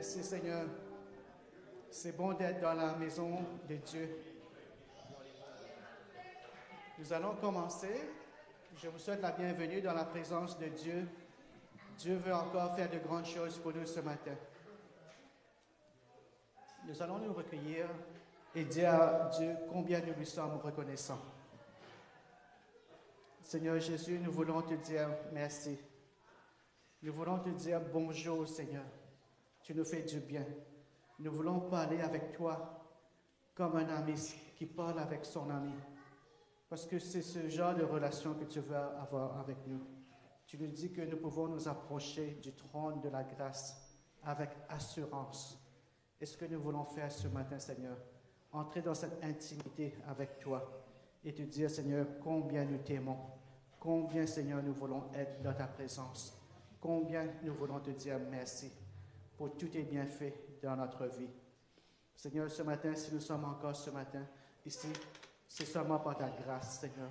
Merci Seigneur. C'est bon d'être dans la maison de Dieu. Nous allons commencer. Je vous souhaite la bienvenue dans la présence de Dieu. Dieu veut encore faire de grandes choses pour nous ce matin. Nous allons nous recueillir et dire à Dieu combien nous lui sommes reconnaissants. Seigneur Jésus, nous voulons te dire merci. Nous voulons te dire bonjour Seigneur. Tu nous fais du bien. Nous voulons parler avec toi comme un ami qui parle avec son ami. Parce que c'est ce genre de relation que tu veux avoir avec nous. Tu nous dis que nous pouvons nous approcher du trône de la grâce avec assurance. Et ce que nous voulons faire ce matin, Seigneur, entrer dans cette intimité avec toi et te dire, Seigneur, combien nous t'aimons, combien, Seigneur, nous voulons être dans ta présence, combien nous voulons te dire merci pour tous tes bienfaits dans notre vie. Seigneur, ce matin, si nous sommes encore ce matin ici, c'est seulement par ta grâce, Seigneur.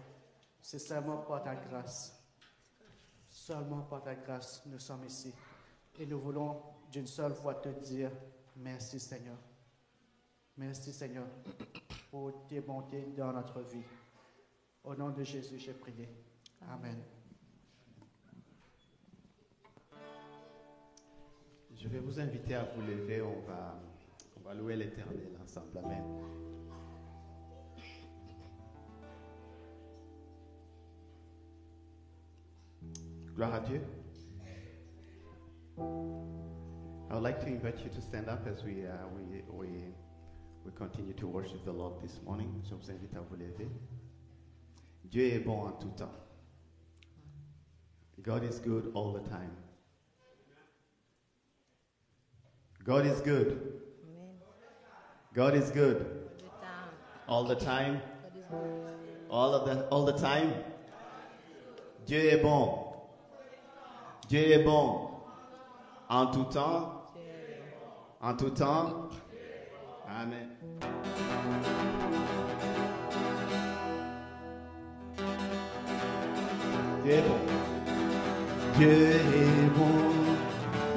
C'est seulement par ta grâce. Seulement par ta grâce, nous sommes ici. Et nous voulons d'une seule voix te dire merci, Seigneur. Merci, Seigneur, pour tes bontés dans notre vie. Au nom de Jésus, j'ai prié. Amen. Je vais vous inviter à vous lever. On va louer l'Éternel ensemble. Amen. Gloire à Dieu. I would like to invite you to stand up as we continue to worship the Lord this morning. Je vous invite à vous lever. Dieu est bon en tout temps. God is good all the time. God is good. God is good. All the time. All the time. Dieu est bon. Dieu est bon. En tout temps. En tout temps. Amen. Dieu est bon. Dieu est bon.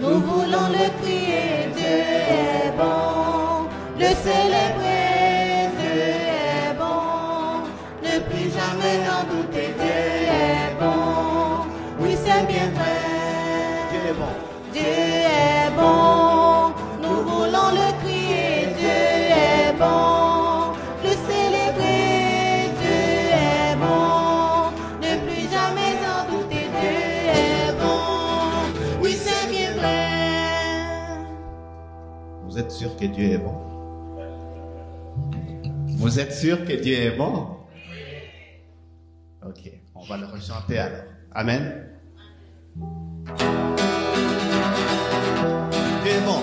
Nous voulons le crier, Dieu est bon. Le célébrer, Dieu est bon. Ne plus jamais en douter, Dieu est bon. Oui, c'est bien vrai. Dieu est bon. Dieu est bon. Nous voulons le crier, Dieu est bon. Le célébrer, Dieu est bon. Ne plus jamais en douter, Dieu est bon. Oui, c'est bien vrai. Vous êtes sûr que Dieu est bon? Vous êtes sûr que Dieu est bon? Ok, on va le rechanter alors. Amen. Dieu est bon.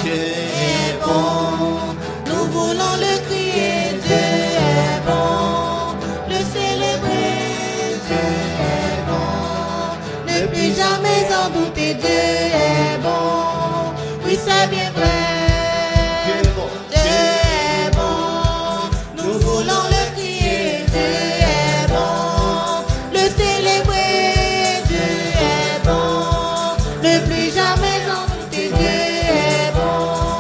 Dieu est bon. Nous voulons le crier, Dieu est bon. Le célébrer, Dieu est bon. Ne plus jamais en douter, Dieu est bon. Oui, c'est bien vrai. Dieu est bon. Dieu est bon. Nous voulons le crier, Dieu est bon. Le célébrer, Dieu est bon. Ne plus jamais en douter, Dieu est bon.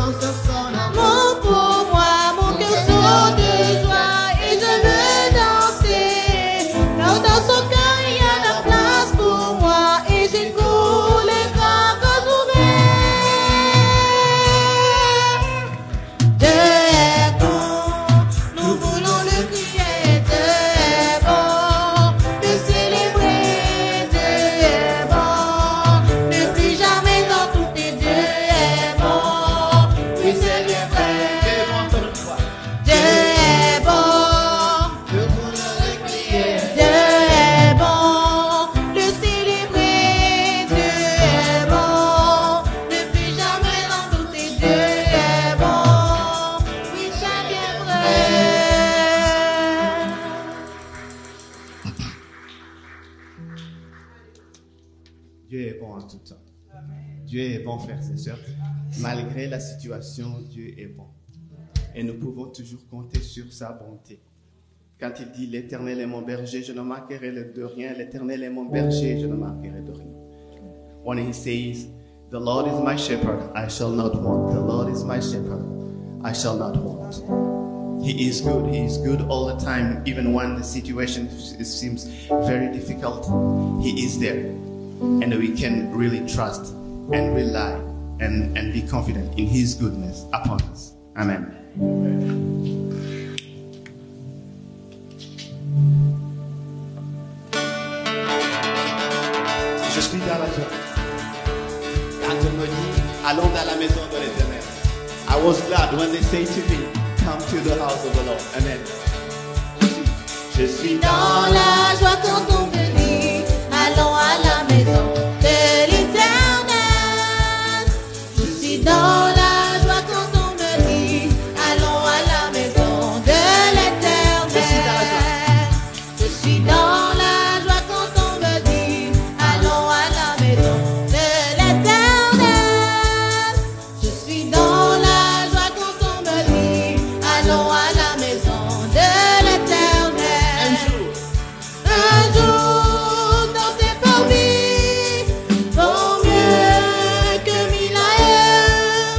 pense à son amour. Mon pour moi, mon cœur saute de joie et je veux danser. Car dans son cœur il y a la place pour moi et j'écoute les grands cœurs ouverts. Dieu est bon, nous voulons le crier. Dieu est bon, le célébrer. Dieu est bon, ne plus jamais dans toutes les Dieu est bon, oui c'est bien vrai. Dieu est bon encore une fois. Dieu est bon, Nous voulons le crier. Dieu est bon, le célébrer. Dieu est bon, ne plus jamais dans toutes les Dieu est bon, oui c'est bien vrai. Dieu est bon en tout temps. Dieu est bon, frères et sœurs. Malgré la situation, Dieu est bon. Et nous pouvons toujours compter sur sa bonté. Quand il dit l'Éternel est mon berger, je ne manquerai de rien. L'Éternel est mon berger, je ne manquerai de rien. When he says, the Lord is my shepherd, I shall not want. The Lord is my shepherd, I shall not want. He is good. He is good all the time, even when the situation seems very difficult. He is there. And we can really trust and rely and be confident in His goodness upon us. Amen. Je suis dans la joie. Quand on me dit, allons dans la maison de l'Éternel. I was glad when they say to me, come to the house of the Lord. Amen. Je suis Dans la joie quand on me dit, allons à la maison de l'Éternel. Je suis dans la joie quand on me dit, allons à la maison de l'Éternel. Je suis dans la joie quand on me dit, allons à la maison de l'Éternel. Je suis dans la joie quand on me dit, allons à la maison de l'Éternel. Un jour dans tes parvis, vaut mieux que mille ailleurs.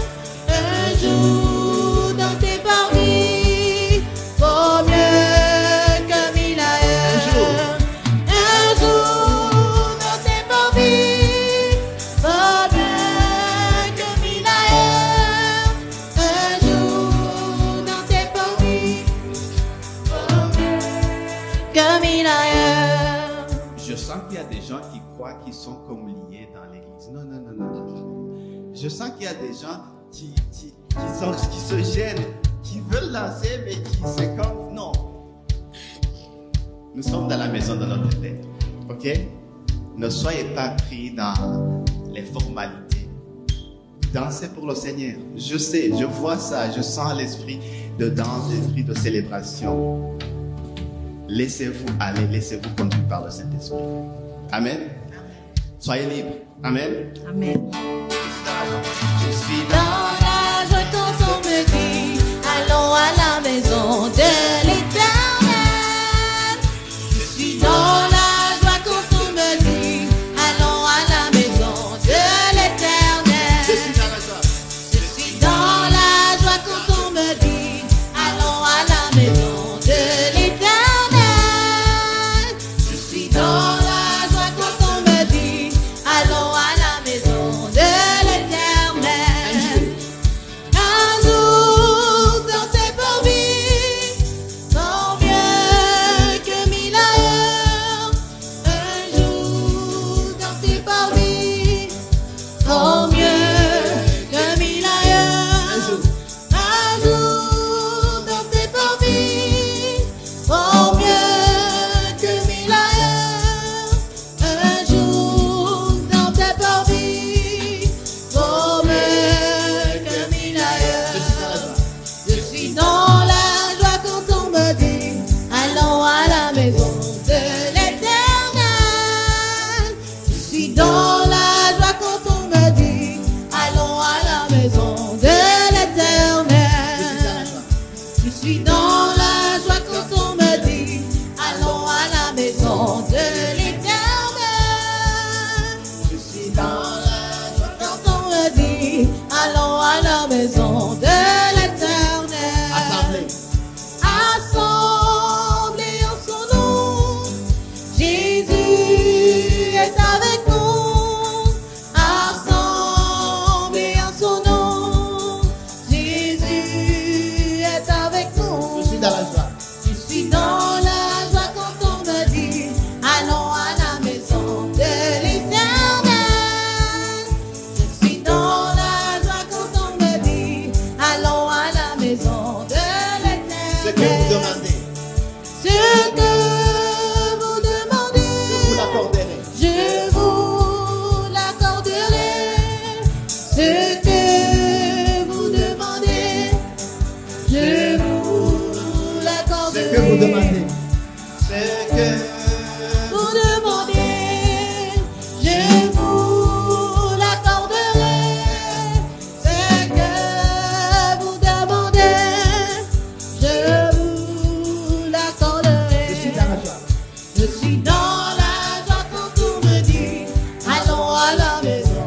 Un jour dans tes parvis, vaut mieux que mille ailleurs. Un jour dans tes parvis, vaut mieux que mille ailleurs. Un jour dans tes parvis, vaut mieux que mille ailleurs. Je sens qu'il y a des gens qui croient qu'ils sont comme liés dans l'église. Non, non, non, non, non. Je sens qu'il y a des gens qui se gênent, qui veulent lancer, mais qui c'est comme, non. Nous sommes dans la maison de notre Père, ok? Ne soyez pas pris dans les formalités. Dansez pour le Seigneur. Je sais, je vois ça, je sens l'esprit de danse, l'esprit de célébration. Laissez-vous aller, laissez-vous conduire par le Saint-Esprit. Amen. Soyez libres. Amen. Amen. Je suis Dans la joie quand on me dit, allons à la maison de l'Éternel. Je suis dans la joie quand on me dit, allons à la maison de l'Éternel. Je suis dans la joie. Je suis dans la joie quand on me dit, allons à la maison de l'Éternel. Je suis dans la joie quand on me dit, allons à la maison de l'Éternel. vous demandez. Ce que vous demandez, je vous l'accorderai. Ce que vous demandez, je vous l'accorderai. je suis dans la joie. Je suis dans la joie quand on me dit, allons à la maison.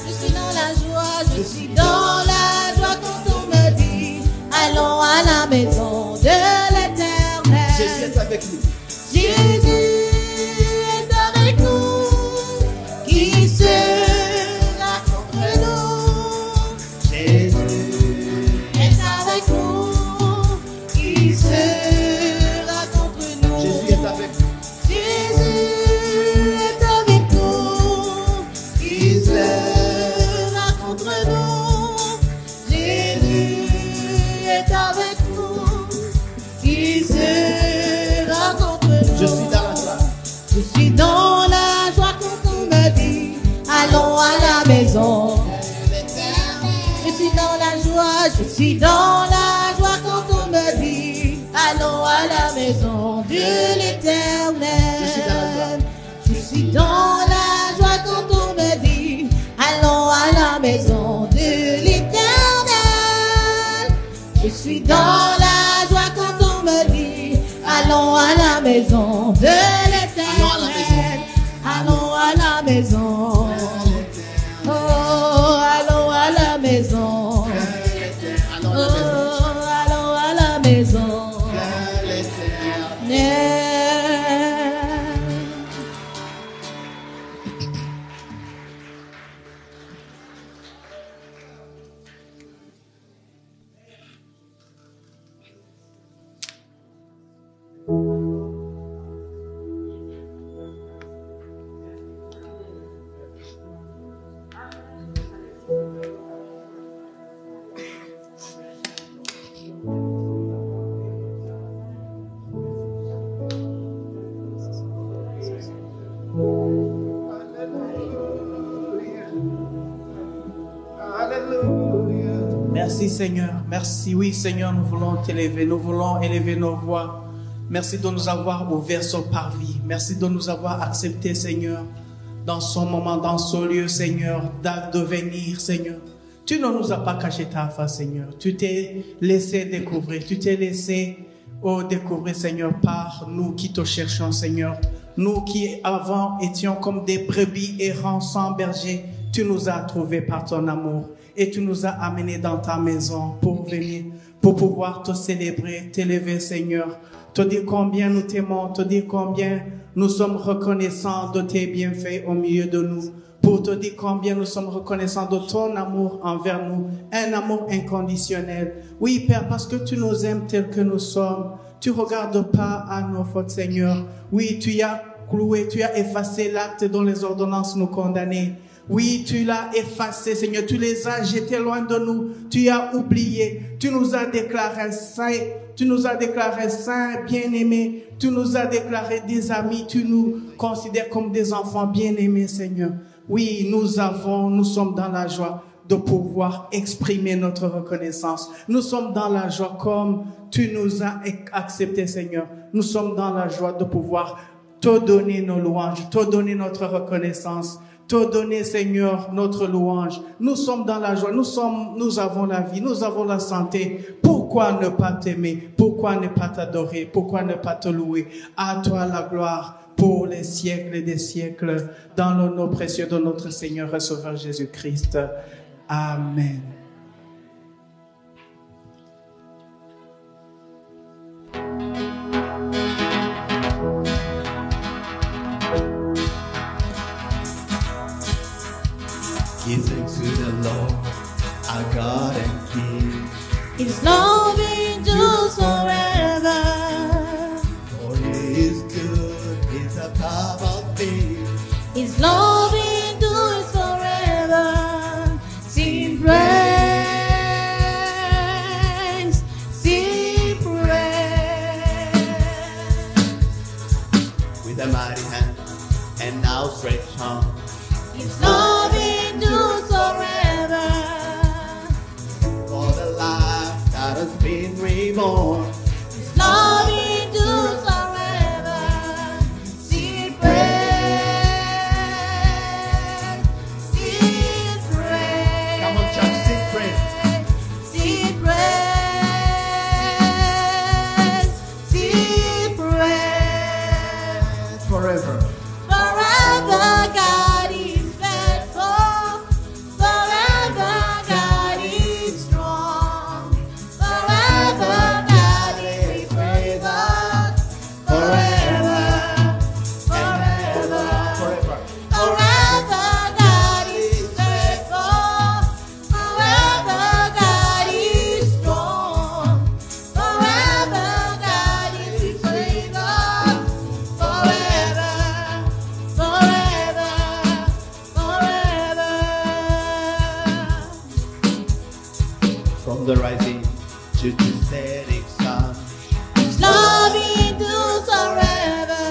Je suis dans la joie, je suis dans la joie quand on me dit, allons à la maison de l'Éternel. Jésus est avec nous. Jésus est avec nous, qui sera contre nous. Jésus Est avec nous, qui sera contre nous. Jésus est avec nous. Jésus est avec nous, qui sera contre nous. Jésus est avec nous, qui sera contre nous. Je suis dans la joie. Je suis dans la joie quand on me dit, allons à la maison. Je suis dans la joie, je suis dans la joie quand on me dit, allons à la maison de l'Éternel. Je suis dans la joie quand on me dit, allons à la maison de l'Éternel. Je suis dans la joie quand on me dit, allons à la maison de l'Éternel. Allons à la maison. Oh, allons à la maison. Oh, allons à la maison. Yeah. Merci Seigneur, merci. Oui Seigneur, nous voulons t'élever, nous voulons élever nos voix. Merci de nous avoir ouvert ce parvis. Merci de nous avoir accepté Seigneur, dans ce moment, dans ce lieu Seigneur, de venir Seigneur. Tu ne nous as pas caché ta face Seigneur. Tu t'es laissé découvrir, tu t'es laissé découvrir Seigneur par nous qui te cherchons Seigneur. Nous qui avant étions comme des brebis errants sans berger, tu nous as trouvés par ton amour. Et tu nous as amenés dans ta maison pour venir, pour pouvoir te célébrer, t'élever, Seigneur. Te dire combien nous t'aimons, te dire combien nous sommes reconnaissants de tes bienfaits au milieu de nous. Pour te dire combien nous sommes reconnaissants de ton amour envers nous. Un amour inconditionnel. Oui, Père, parce que tu nous aimes tels que nous sommes. Tu regardes pas à nos fautes, Seigneur. Oui, tu as cloué, tu as effacé l'acte dont les ordonnances nous condamnaient. Oui, tu l'as effacé, Seigneur. Tu les as jetés loin de nous. Tu as oublié. Tu nous as déclarés saints. Tu nous as déclarés saints, bien-aimés. Tu nous as déclarés des amis. Tu nous considères comme des enfants bien-aimés, Seigneur. Oui, nous sommes dans la joie de pouvoir exprimer notre reconnaissance. Nous sommes dans la joie comme tu nous as acceptés, Seigneur. Nous sommes dans la joie de pouvoir te donner nos louanges, te donner notre reconnaissance. Te donner, Seigneur, notre louange. Nous sommes dans la joie. Nous avons la vie. Nous avons la santé. Pourquoi ne pas t'aimer? Pourquoi ne pas t'adorer? Pourquoi ne pas te louer? À toi la gloire pour les siècles et des siècles. Dans le nom précieux de notre Seigneur et Sauveur Jésus-Christ. Amen. Give thanks to the Lord, our God and King. His love endures forever. For He is good, He's above all things. His love endures forever. Sing praise, sing praise. With a mighty hand and outstretched arm. His love endures forever. For the life that has been from the rising to the setting sun. His love endures forever.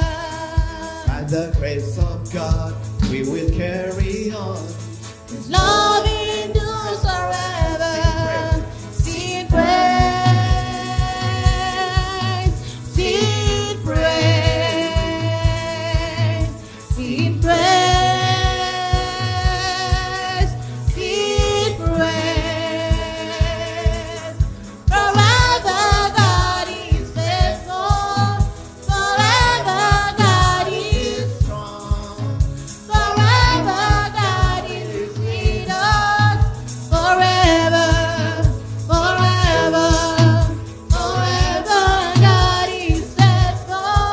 By the grace of God, we will carry on. His love endures forever. Sing praise, sing praise, sing praise, sing praise. Forever God is faithful. Forever God is strong. Forever God is with us. Forever, forever, forever God is faithful.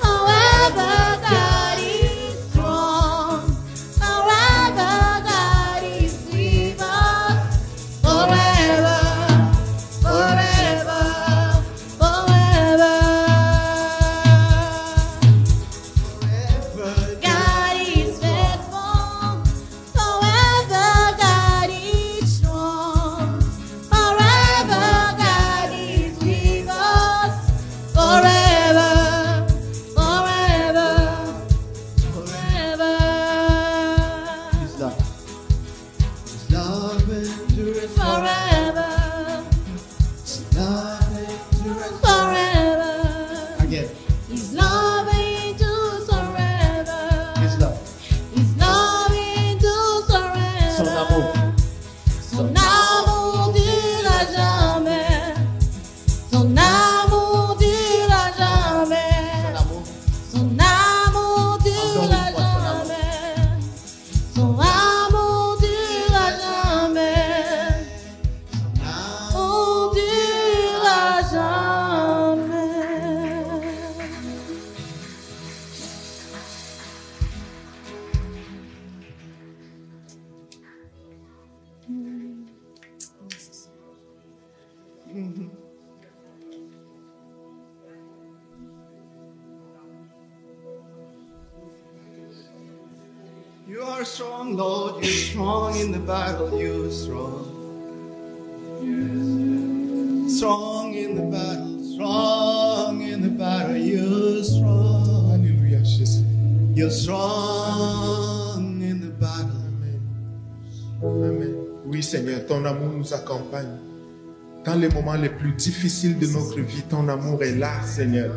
Forever God is strong. Forever God is with us. Forever, forever, forever. God is faithful. Forever God is strong. Forever God is with us. Forever, forever, forever. His love. His love endures Forever, His love endures forever. Again. His love endures forever. His love. His love endures forever. Son amour. Son amour durera jamais. Son amour durera jamais. Son amour durera jamais. Son amour durera jamais. Amour durera jamais. You are strong, Lord. You're strong in the battle. You're strong. Strong in the battle. Strong in the battle. You're strong. Alléluia, Jésus. You're strong in the battle. Amen. Oui, Seigneur, ton amour nous accompagne. Dans les moments les plus difficiles de notre vie, ton amour est là, Seigneur.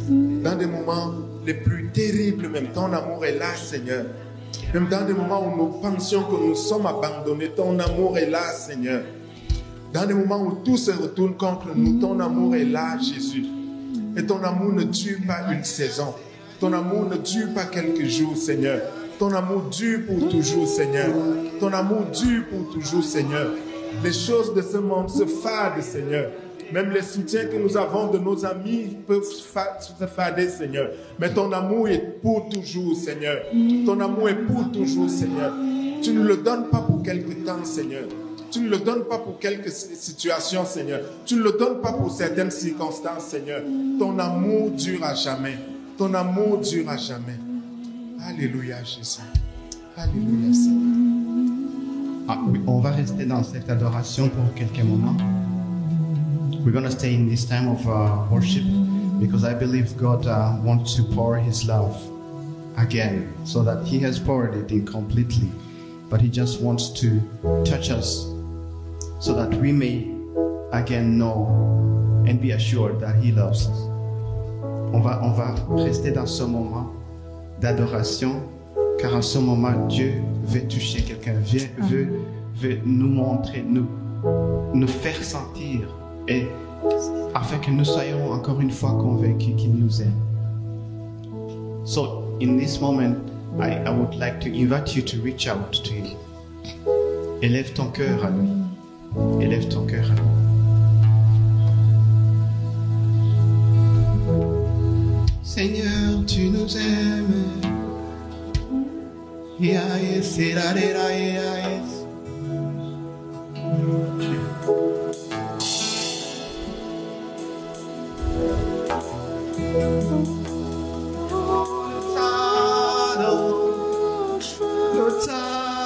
Dans des moments les plus terribles même, ton amour est là, Seigneur. Même dans des moments où nous pensions que nous sommes abandonnés, ton amour est là, Seigneur. Dans des moments où tout se retourne contre nous, ton amour est là, Jésus. Et ton amour ne dure pas une saison. Ton amour ne dure pas quelques jours, Seigneur. Ton amour dure pour toujours, Seigneur. Ton amour dure pour toujours, Seigneur. Les choses de ce monde se fadent, Seigneur. Même les soutiens que nous avons de nos amis peuvent se fader, Seigneur. Mais ton amour est pour toujours, Seigneur. Ton amour est pour toujours, Seigneur. Tu ne le donnes pas pour quelque temps, Seigneur. Tu ne le donnes pas pour quelques situations, Seigneur. Tu ne le donnes pas pour certaines circonstances, Seigneur. Ton amour dure à jamais. Ton amour dure à jamais. Alléluia, Jésus. Alléluia, Seigneur. Ah, oui, on va rester dans cette adoration pour quelques moments. We're going to stay in this time of worship because I believe God wants to pour His love again, so that He has poured it in completely, but He just wants to touch us so that we may again know and be assured that He loves us. On va rester dans ce moment d'adoration, car en ce moment Dieu veut toucher quelqu'un, veut nous montrer, nous faire sentir, et afin que nous soyons encore une fois convaincus qu'il nous aime. So in this moment, I would like to invite you to reach out to Him. Élève ton cœur à lui. Élève ton cœur à lui. Seigneur, tu nous aimes. Yes, yes. Lutado.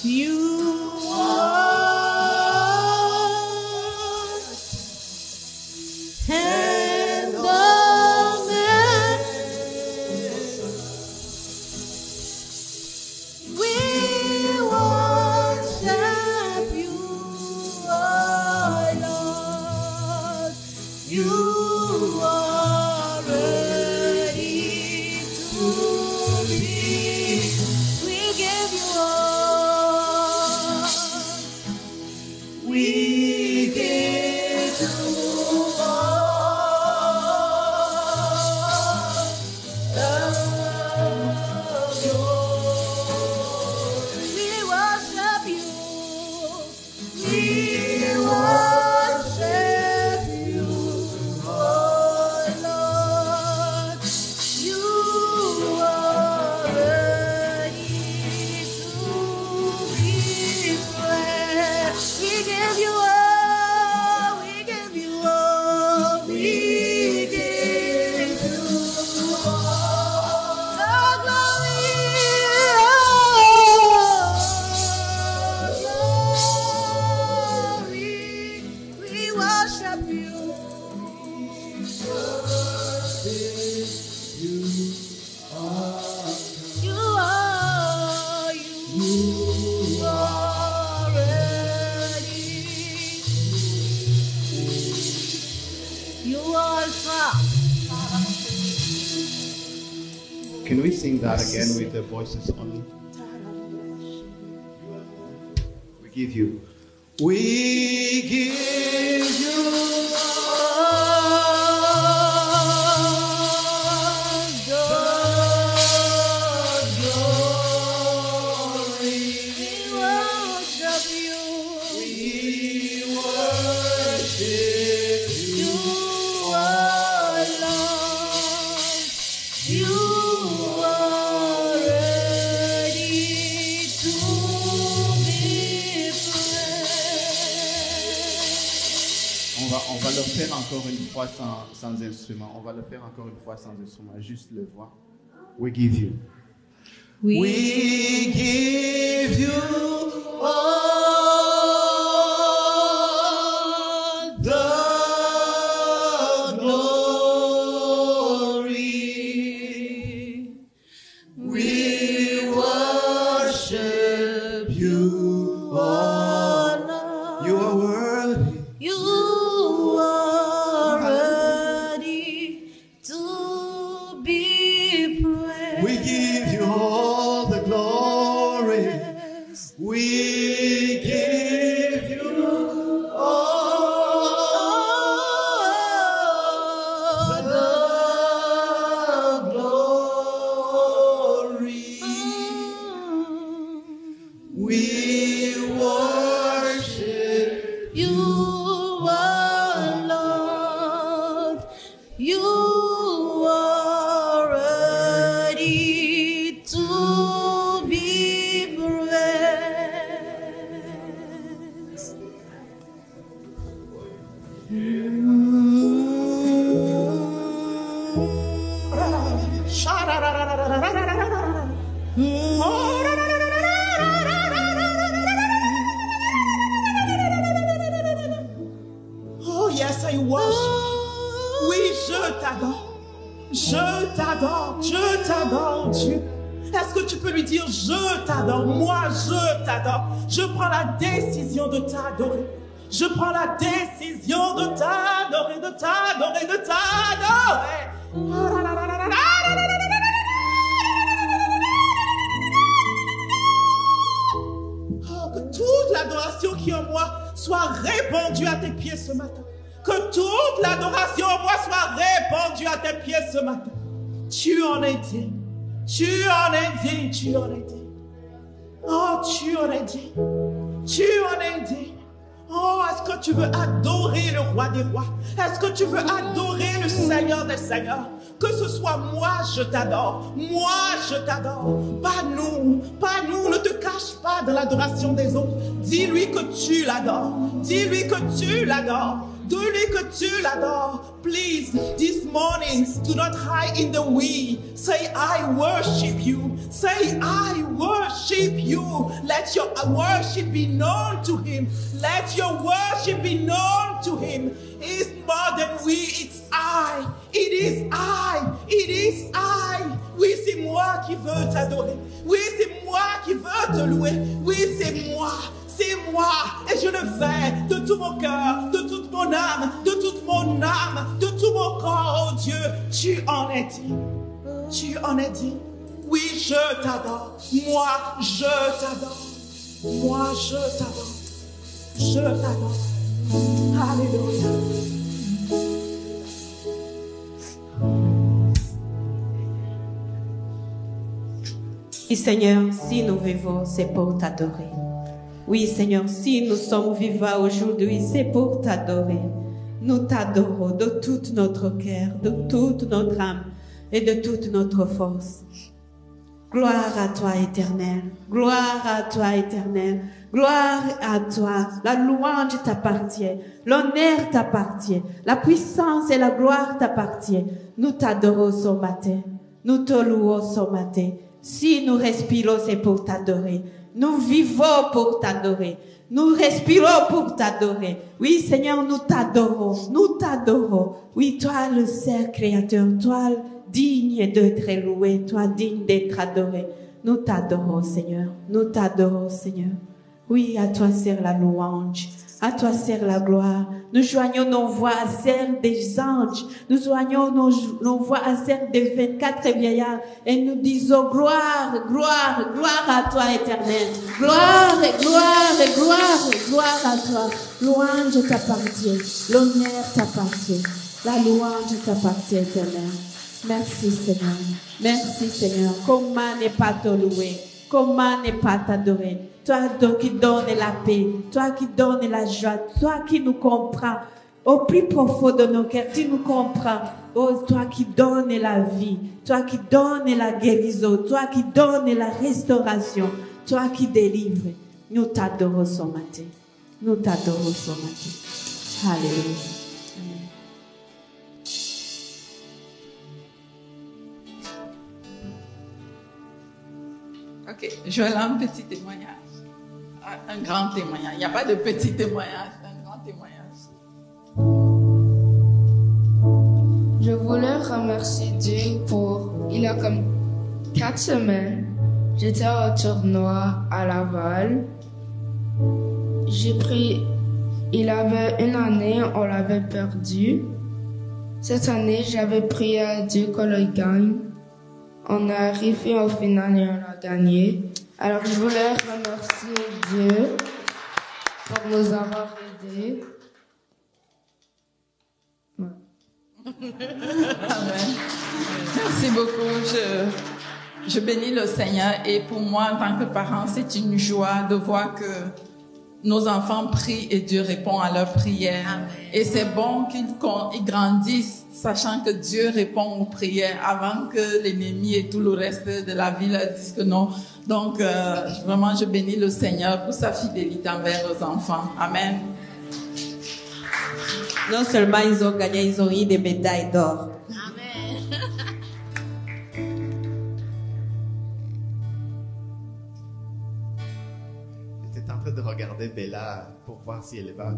You are and amen. We worship you, oh Lord. You are ready to be. We give you all. We give you all the glory. We worship you. We worship you, oh Lord. You are ready to be praised. We give you all. We give you all. We give you all the glory. We worship you. You are ready. You are Alpha. Can we sing that again with the voices only? We give you. We give you On va le faire encore une fois sans instrument. On va le faire encore une fois sans instrument, juste le voix. We give you. We give you all the glory. We worship you, oh Lord. You are worthy. You are ready to be praised. We give you all the glory. We give you all the glory. We worship You are Lord. You are ready to be praised. Oh yes, I worship. Oui, je t'adore. Je t'adore. Je t'adore, Dieu. Est-ce que tu peux lui dire, je t'adore, moi je t'adore. Je prends la décision de t'adorer. Je prends la décision de t'adorer, de t'adorer, de t'adorer. Oh, que toute l'adoration qui est en moi soit répandue à tes pieds ce matin. Que toute l'adoration en moi soit répandue à tes pieds ce matin. Tu en es digne. Tu en es digne. Tu en es digne. Oh, tu en es digne. Tu en es digne. Oh, est-ce que tu veux adorer le roi des rois? Est-ce que tu veux adorer le Seigneur des seigneurs? Que ce soit moi, je t'adore. Moi, je t'adore. Pas nous. Pas nous. Ne te cache pas dans l'adoration des autres. Dis-lui que tu l'adores. Dis-lui que tu l'adores. Dis-lui que tu l'adores. Please, this morning, do not hide in the we. Say, I worship you. Say, I worship you. Let your worship be known to him. Let your worship be known to him. It's more than we, it's I. It is I. It is I. Oui, c'est moi qui veux t'adorer. Oui, c'est moi qui veux te louer. Oui, c'est moi. C'est moi. Et je le fais de tout mon cœur, de toute mon âme, de toute mon âme, de tout mon corps. Oh Dieu, tu en es digne. Tu en es digne. Oui, je t'adore. Moi, je t'adore. Moi, je t'adore. Je t'adore. Alléluia. Oui, Seigneur, si nous vivons, c'est pour t'adorer. Oui, Seigneur, si nous sommes vivants aujourd'hui, c'est pour t'adorer. Nous t'adorons de tout notre cœur, de toute notre âme et de toute notre force. Gloire à toi, Éternel. Gloire à toi, Éternel. Gloire à toi. La louange t'appartient. L'honneur t'appartient. La puissance et la gloire t'appartiennent. Nous t'adorons ce matin. Nous te louons ce matin. Si nous respirons, c'est pour t'adorer. Nous vivons pour t'adorer. Nous respirons pour t'adorer. Oui, Seigneur, nous t'adorons. Nous t'adorons. Oui, toi, le seul Créateur, toi, digne d'être loué, toi, digne d'être adoré. Nous t'adorons, Seigneur. Nous t'adorons, Seigneur. Oui, à toi sert la louange. À toi sert la gloire. Nous joignons nos voix à celles des anges. Nous joignons nos voix à celles des 24 vieillards. Et nous disons gloire, gloire, gloire à toi, Éternel. Gloire, gloire, gloire, gloire à toi. Louange t'appartient. L'honneur t'appartient. La louange t'appartient, Éternel. Merci, Seigneur. Merci, Seigneur. Comment ne pas te louer? Comment ne pas t'adorer? Toi qui donnes la paix, toi qui donnes la joie, toi qui nous comprends au plus profond de nos cœurs, tu nous comprends. Oh, toi qui donnes la vie, toi qui donnes la guérison, toi qui donnes la restauration, toi qui délivres. Nous t'adorons ce matin. Nous t'adorons ce matin. Alléluia. Ok, Joël a un petit témoignage. Un grand témoignage. Il n'y a pas de petit témoignage, un grand témoignage. Je voulais remercier Dieu pour, il y a comme 4 semaines, j'étais au tournoi à Laval. Il avait une année, on l'avait perdu. Cette année, j'avais prié à Dieu qu'on le gagne. On est arrivé au final et on a gagné. Alors, je voulais remercier Dieu pour nous avoir aidés. Ouais. Amen. Merci beaucoup. Je bénis le Seigneur. Et pour moi, en tant que parent, c'est une joie de voir que nos enfants prient et Dieu répond à leurs prières. Amen. Et c'est bon qu'ils grandissent, sachant que Dieu répond aux prières avant que l'ennemi et tout le reste de la ville disent que non. Donc, vraiment, je bénis le Seigneur pour sa fidélité envers nos enfants. Amen. Non seulement ils ont gagné, ils ont eu des médailles d'or. Amen. J'étais en train de regarder Bella pour voir si elle va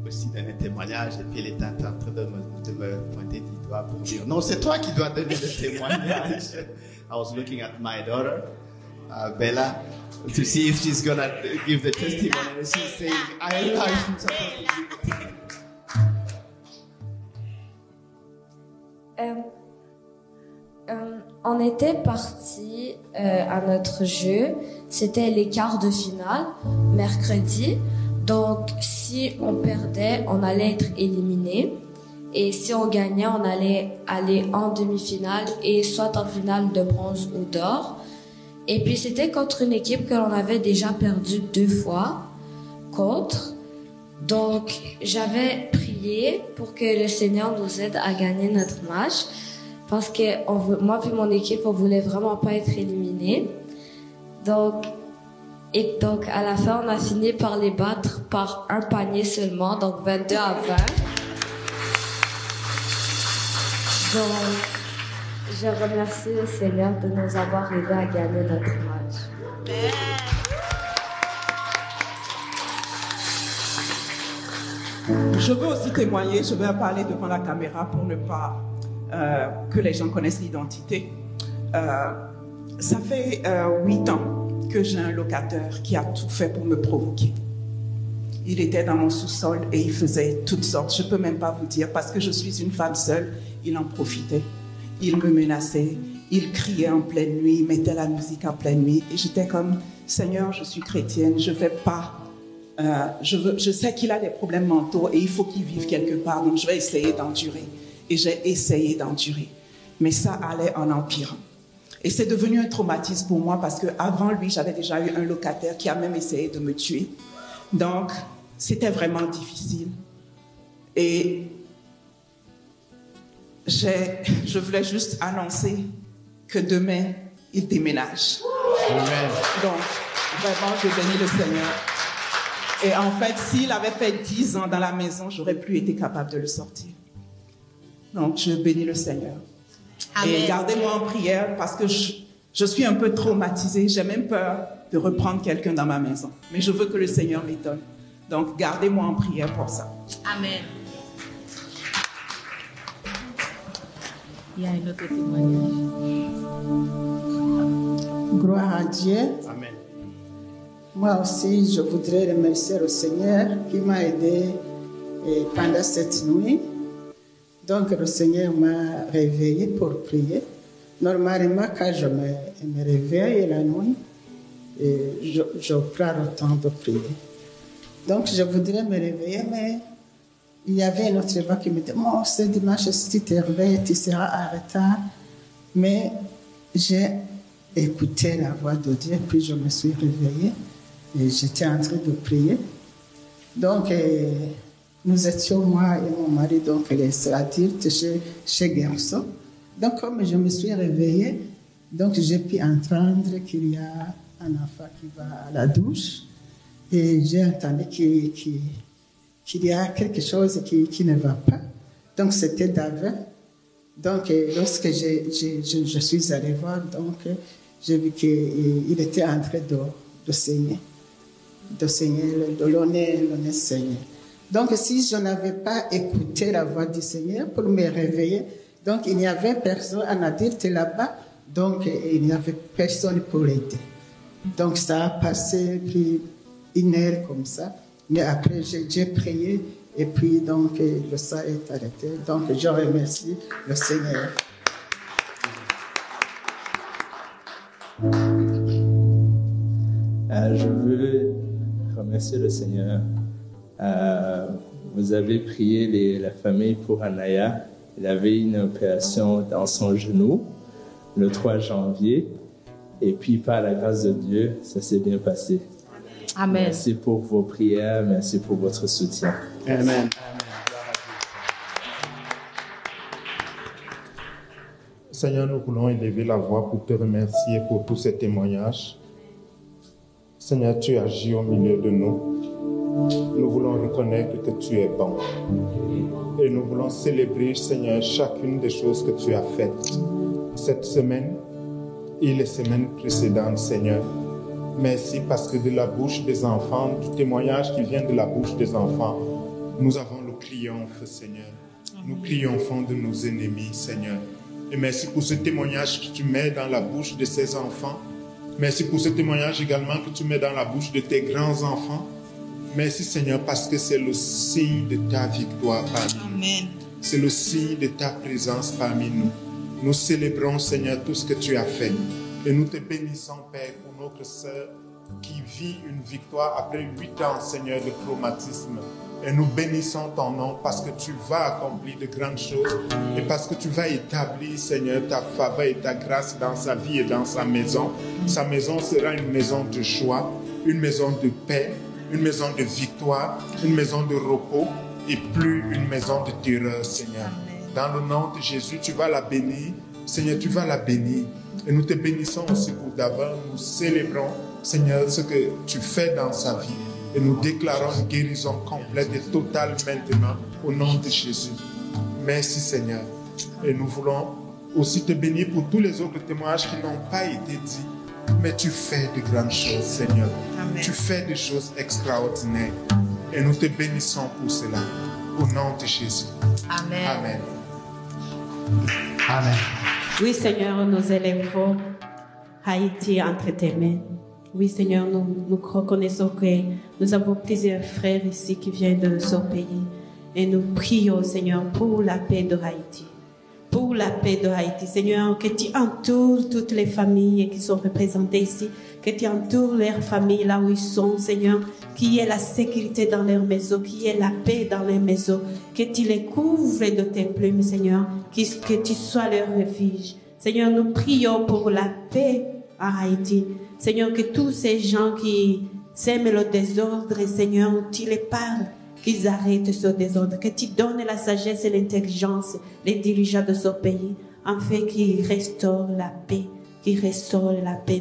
aussi donner témoignage. Et puis elle était en train de me pointer du doigt pour dire non, c'est toi qui dois donner le témoignage. I was looking at my daughter, Bella, to see if she's gonna give the testimony. And she's saying, I'm supposed to give it. On était partis à notre jeu. C'était les quarts de finale, mercredi. Donc, si on perdait, on allait être éliminé. Et si on gagnait, on allait aller en demi-finale et soit en finale de bronze ou d'or. Et puis, c'était contre une équipe que l'on avait déjà perdu 2 fois contre. Donc, j'avais prié pour que le Seigneur nous aide à gagner notre match. Parce que moi et mon équipe, on voulait vraiment pas être éliminés. Donc, Et donc, à la fin, on a fini par les battre par un panier seulement, donc 22 à 20. Donc, je remercie le Seigneur de nous avoir aidés à gagner notre match. Je veux aussi témoigner, je vais parler devant la caméra pour ne pas que les gens connaissent l'identité. Ça fait 8 ans que j'ai un locataire qui a tout fait pour me provoquer. Il était dans mon sous-sol et il faisait toutes sortes. Je ne peux même pas vous dire parce que je suis une femme seule, il en profitait. Il me menaçait, il criait en pleine nuit, il mettait la musique en pleine nuit. Et j'étais comme, Seigneur, je suis chrétienne, je ne vais pas... je sais qu'il a des problèmes mentaux et il faut qu'il vive quelque part, donc je vais essayer d'endurer. Et j'ai essayé d'endurer. Mais ça allait en empirant. Et c'est devenu un traumatisme pour moi parce qu'avant lui, j'avais déjà eu un locataire qui a même essayé de me tuer. Donc, c'était vraiment difficile. Et je voulais juste annoncer que demain, il déménage. Amen. Donc, vraiment, je bénis le Seigneur. Et en fait, s'il avait fait 10 ans dans la maison, j'aurais plus été capable de le sortir. Donc, je bénis le Seigneur. Amen. Et gardez-moi en prière parce que je suis un peu traumatisée. J'ai même peur de reprendre quelqu'un dans ma maison. Mais je veux que le Seigneur m'étonne. Donc, gardez-moi en prière pour ça. Amen. Il y a un autre témoignage. Gloire à Dieu. Amen. Moi aussi, je voudrais remercier le Seigneur qui m'a aidé pendant cette nuit. Donc, le Seigneur m'a réveillé pour prier. Normalement, quand je me réveille la nuit, je prends le temps de prier. Donc, je voudrais me réveiller, mais il y avait une autre voix qui me dit, « ce dimanche, si tu te réveilles, tu seras en retard. » Mais j'ai écouté la voix de Dieu, puis je me suis réveillée et j'étais en train de prier. Donc, nous étions, moi et mon mari, donc les adultes chez Garçon. Donc, comme je me suis réveillée, donc j'ai pu entendre qu'il y a un enfant qui va à la douche. Et j'ai entendu qu'il y a quelque chose qui ne va pas. Donc, c'était David. Donc, lorsque je suis allée voir, donc, j'ai vu qu'il était en train de saigner. De saigner, le nez saignait. Donc, si je n'avais pas écouté la voix du Seigneur pour me réveiller, donc il n'y avait personne, un adulte là-bas, donc il n'y avait personne pour l'aider. Donc, ça a passé puis 1 heure comme ça. Mais après, j'ai prié et puis donc le sang est arrêté. Donc, je remercie le Seigneur. Je veux remercier le Seigneur. Vous avez prié la famille pour Anaya. Il avait une opération dans son genou le 3 janvier. Et puis, par la grâce de Dieu, ça s'est bien passé. Amen. Merci pour vos prières. Merci pour votre soutien. Amen. Seigneur, nous voulons élever la voix pour te remercier pour tous ces témoignages. Seigneur, tu agis au milieu de nous. Nous voulons reconnaître que tu es bon. Et nous voulons célébrer, Seigneur, chacune des choses que tu as faites cette semaine et les semaines précédentes, Seigneur. Merci parce que de la bouche des enfants, du témoignage qui vient de la bouche des enfants, nous avons le triomphe, Seigneur. Nous triomphons de nos ennemis, Seigneur. Et merci pour ce témoignage que tu mets dans la bouche de ces enfants. Merci pour ce témoignage également que tu mets dans la bouche de tes grands-enfants. Merci, Seigneur, parce que c'est le signe de ta victoire parmi nous. C'est le signe de ta présence parmi nous. Nous célébrons, Seigneur, tout ce que tu as fait. Et nous te bénissons, Père, pour notre sœur qui vit une victoire après 8 ans, Seigneur, de traumatisme. Et nous bénissons ton nom parce que tu vas accomplir de grandes choses et parce que tu vas établir, Seigneur, ta faveur et ta grâce dans sa vie et dans sa maison. Sa maison sera une maison de joie, une maison de paix, une maison de victoire, une maison de repos et plus une maison de terreur, Seigneur. Dans le nom de Jésus, tu vas la bénir. Seigneur, tu vas la bénir. Et nous te bénissons aussi pour d'abord. Nous célébrons Seigneur, ce que tu fais dans sa vie. Et nous déclarons une guérison complète et totale maintenant au nom de Jésus. Merci Seigneur. Et nous voulons aussi te bénir pour tous les autres témoignages qui n'ont pas été dits. Mais tu fais de grandes choses, Seigneur. Amen. Tu fais des choses extraordinaires. Et nous te bénissons pour cela. Au nom de Jésus. Amen. Amen. Amen. Oui, Seigneur, nous élèvons Haïti entre tes mains. Oui, Seigneur, nous reconnaissons que nous avons plusieurs frères ici qui viennent de ce pays. Et nous prions, Seigneur, pour la paix de Haïti. Pour la paix de Haïti. Seigneur, que tu entoures toutes les familles qui sont représentées ici. Que tu entoures leurs familles là où ils sont, Seigneur. Qu'il y ait la sécurité dans leurs maisons. Qu'il y ait la paix dans leurs maisons. Que tu les couvres de tes plumes, Seigneur. Que tu sois leur refuge. Seigneur, nous prions pour la paix à Haïti. Seigneur, que tous ces gens qui sèment le désordre, Seigneur, tu les parles, qu'ils arrêtent ce désordre, que tu donnes la sagesse et l'intelligence, les dirigeants de ce pays, afin qu'ils restaurent la paix,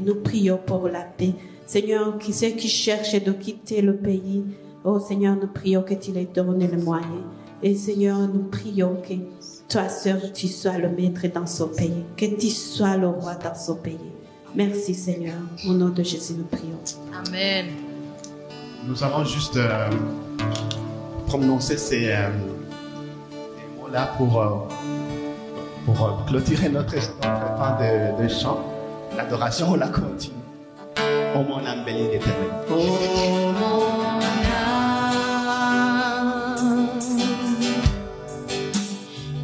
Nous prions pour la paix. Seigneur, ceux qui cherchent de quitter le pays, oh Seigneur, nous prions que tu les donnes le moyen. Et Seigneur, nous prions que toi seul, tu sois le maître dans ce pays, que tu sois le roi dans ce pays. Merci Seigneur, au nom de Jésus nous prions. Amen. Nous allons juste prononcer ces mots-là pour clôturer notre temps de chant. L'adoration, on la continue. Oh mon âme bénie l'Éternel. Oh mon âme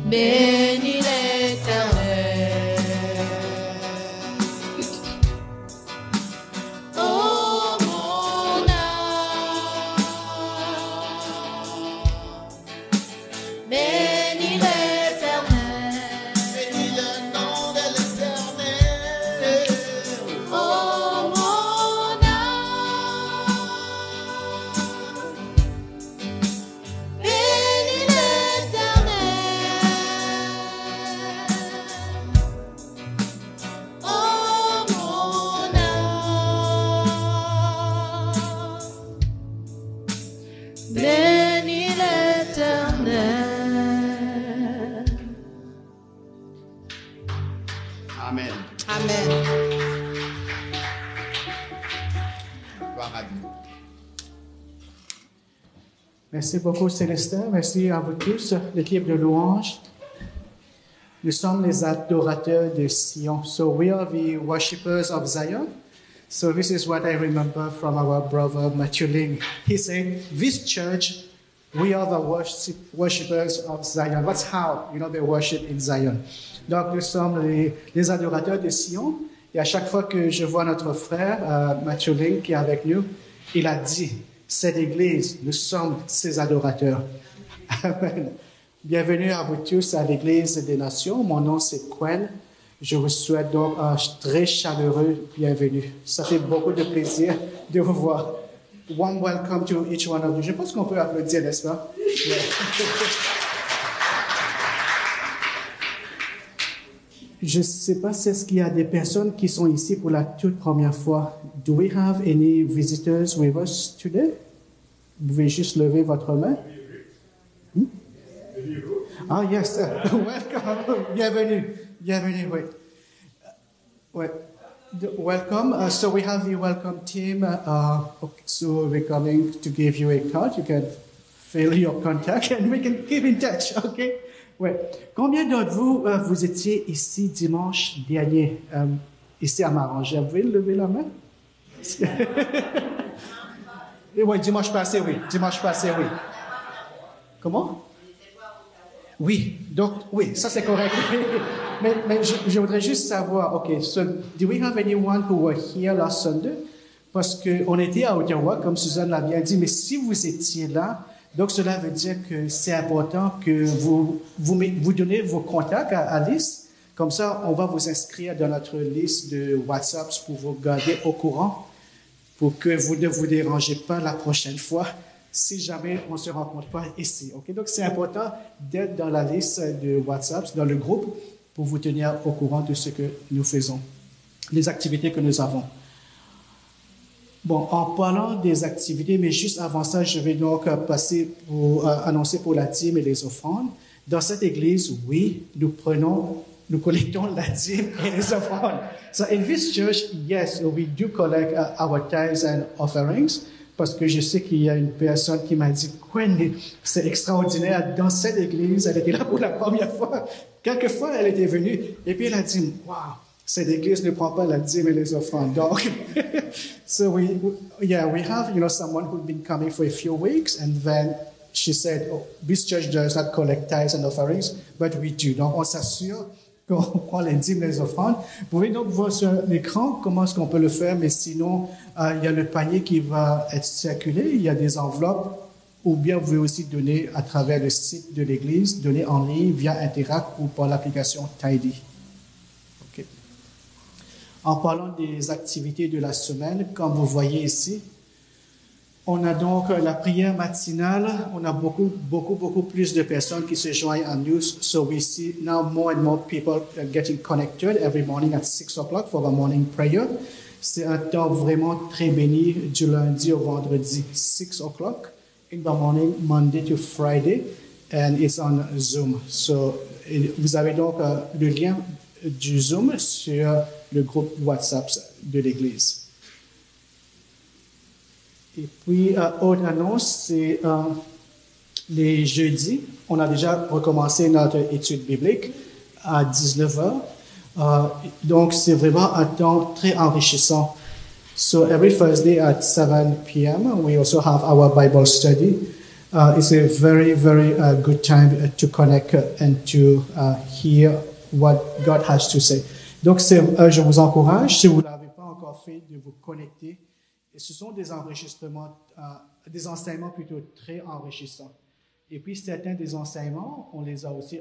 bénis l'Éternel. Oh mon âme bénis l'Éternel. Bénis le nom de l'Éternel. Oh mon âme bénis l'Éternel. Oh mon âme bénis l'Éternel. Amen. Amen. Gloire à Dieu. Merci beaucoup Célestin, merci à vous tous, l'équipe de louange. Nous sommes les adorateurs de Sion. So we are the worshippers of Zion. So this is what I remember from our brother Matthew Ling. He said, this church, we are the worshippers of Zion. That's how, they worship in Zion. Donc nous sommes les adorateurs de Sion. Et à chaque fois que je vois notre frère Matthew Ling qui est avec nous, il a dit, cette église, nous sommes ses adorateurs. Amen. Bienvenue à vous tous à l'église des nations. Mon nom c'est Quen. Je vous souhaite donc un très chaleureux bienvenue. Ça fait beaucoup de plaisir de vous voir. Warm welcome to each one of you. Je pense qu'on peut applaudir, n'est-ce pas? Yeah. Je ne sais pas si est-ce qu'il y a des personnes qui sont ici pour la toute première fois. Do we have any visitors with us today? Vous pouvez juste lever votre main. Ah, yes. Welcome. Bienvenue. Bienvenue, oui. Ouais. Welcome. So we have the welcome team. So we're coming to give you a card. You can fill your contact and we can keep in touch, okay? Ouais. Combien d'entre vous, vous étiez ici dimanche dernier, ici à Marange? Vous pouvez lever la main? Oui, dimanche passé, oui. Dimanche passé, oui. Comment? Oui, donc, oui, ça c'est correct. mais je voudrais juste savoir, OK, so do we have anyone who were here last Sunday? Parce qu'on était à Ottawa, comme Suzanne l'a bien dit, mais si vous étiez là, donc cela veut dire que c'est important que vous donnez vos contacts à Alice. Comme ça, on va vous inscrire dans notre liste de WhatsApp pour vous garder au courant, pour que vous ne vous dérangez pas la prochaine fois, si jamais on ne se rencontre pas ici. Okay? Donc, c'est important d'être dans la liste de WhatsApp, dans le groupe, pour vous tenir au courant de ce que nous faisons, les activités que nous avons. Bon, en parlant des activités, mais juste avant ça, je vais donc passer pour annoncer pour la dîme et les offrandes. Dans cette église, oui, nous collectons la dîme et les offrandes. So in this church, yes, we do collect our tithes and offerings. Parce que je sais qu'il y a une personne qui m'a dit, Gwen, c'est extraordinaire, dans cette église, elle était là pour la première fois. Quelquefois, elle était venue, et puis elle a dit, wow, cette église ne prend pas la dîme et les offrandes. Donc, so we have, someone who's been coming for a few weeks, and then she said, oh, this church does not collect tithes and offerings, but we do. Donc, on s'assure qu'on prend les dîmes et les offrandes. Vous pouvez donc voir sur l'écran comment est-ce qu'on peut le faire, mais sinon, il y a le panier qui va être circulé, il y a des enveloppes, ou bien vous pouvez aussi donner à travers le site de l'Église, donner en ligne via Interact ou par l'application Tidy. Okay. En parlant des activités de la semaine, comme vous voyez ici, on a donc la prière matinale. On a beaucoup plus de personnes qui se joignent à nous. So we see now more and more people getting connected every morning at 6 o'clock for the morning prayer. C'est un temps vraiment très béni du lundi au vendredi, 6 o'clock in the morning, Monday to Friday, and it's on Zoom. So vous avez donc le lien du Zoom sur le groupe WhatsApp de l'Église. Et puis, autre annonce, c'est les jeudis. On a déjà recommencé notre étude biblique à 19h. Donc, c'est vraiment un temps très enrichissant. So, every Thursday at 7 p.m., we also have our Bible study. It's a very, very good time to connect and to hear what God has to say. Donc, je vous encourage, si vous ne l'avez pas encore fait, de vous connecter. Et ce sont des enregistrements, des enseignements plutôt très enrichissants. Et puis, certains des enseignements, on les a aussi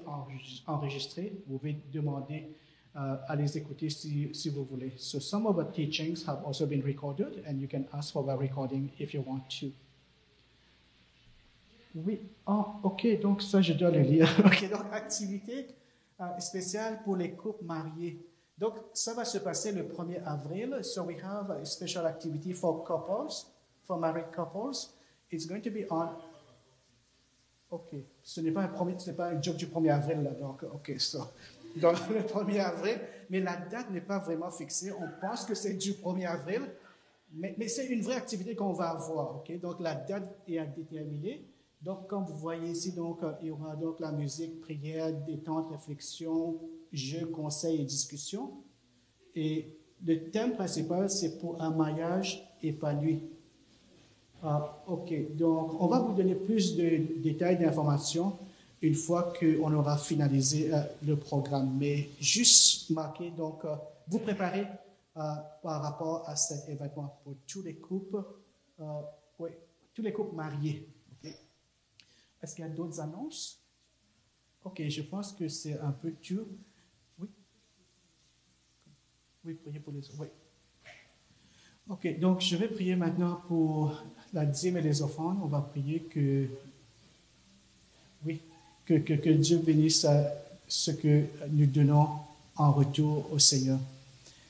enregistrés. Vous pouvez demander à les écouter si vous voulez. So, some of the teachings have also been recorded, and you can ask for the recording if you want to. Oui, ok, donc ça, je dois le lire. Ok, donc, activité spéciale pour les couples mariés. Donc, ça va se passer le 1er avril. So we have a special activity for couples, for married couples. It's going to be on... OK. Ce n'est pas un joke du 1er avril, là. Donc, OK, so. Donc, le 1er avril. Mais la date n'est pas vraiment fixée. On pense que c'est du 1er avril. Mais c'est une vraie activité qu'on va avoir, OK? Donc, la date est à déterminer. Donc, comme vous voyez ici, donc, il y aura donc la musique, prière, détente, réflexion, jeux, conseils et discussions. Et le thème principal, c'est pour un mariage épanoui. OK, donc, on va vous donner plus de détails, d'informations une fois qu'on aura finalisé le programme. Mais juste marquer, donc, vous préparez par rapport à cet événement pour tous les couples, tous les couples mariés. Okay. Est-ce qu'il y a d'autres annonces? OK, je pense que c'est un peu tout. Oui? Oui, priez pour les autres. Oui. OK, donc je vais prier maintenant pour la dîme et les offrandes. On va prier que Dieu bénisse ce que nous donnons en retour au Seigneur.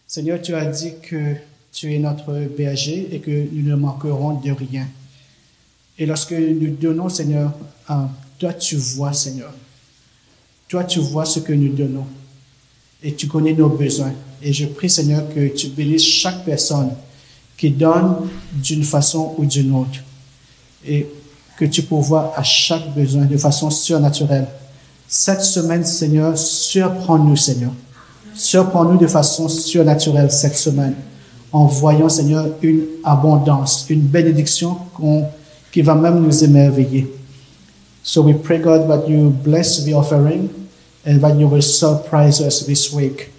Seigneur, tu as dit que tu es notre berger et que nous ne manquerons de rien. Et lorsque nous donnons, Seigneur, toi tu vois, Seigneur. Toi tu vois ce que nous donnons. Et tu connais nos besoins. Et je prie, Seigneur, que tu bénisses chaque personne qui donne d'une façon ou d'une autre. Et que tu pourvoies à chaque besoin de façon surnaturelle. Cette semaine, Seigneur, surprends-nous, Seigneur. Surprends-nous de façon surnaturelle cette semaine, en voyant, Seigneur, une abondance, une bénédiction qui va même nous émerveiller. So we pray, God, that you bless the offering and that you will surprise us this week.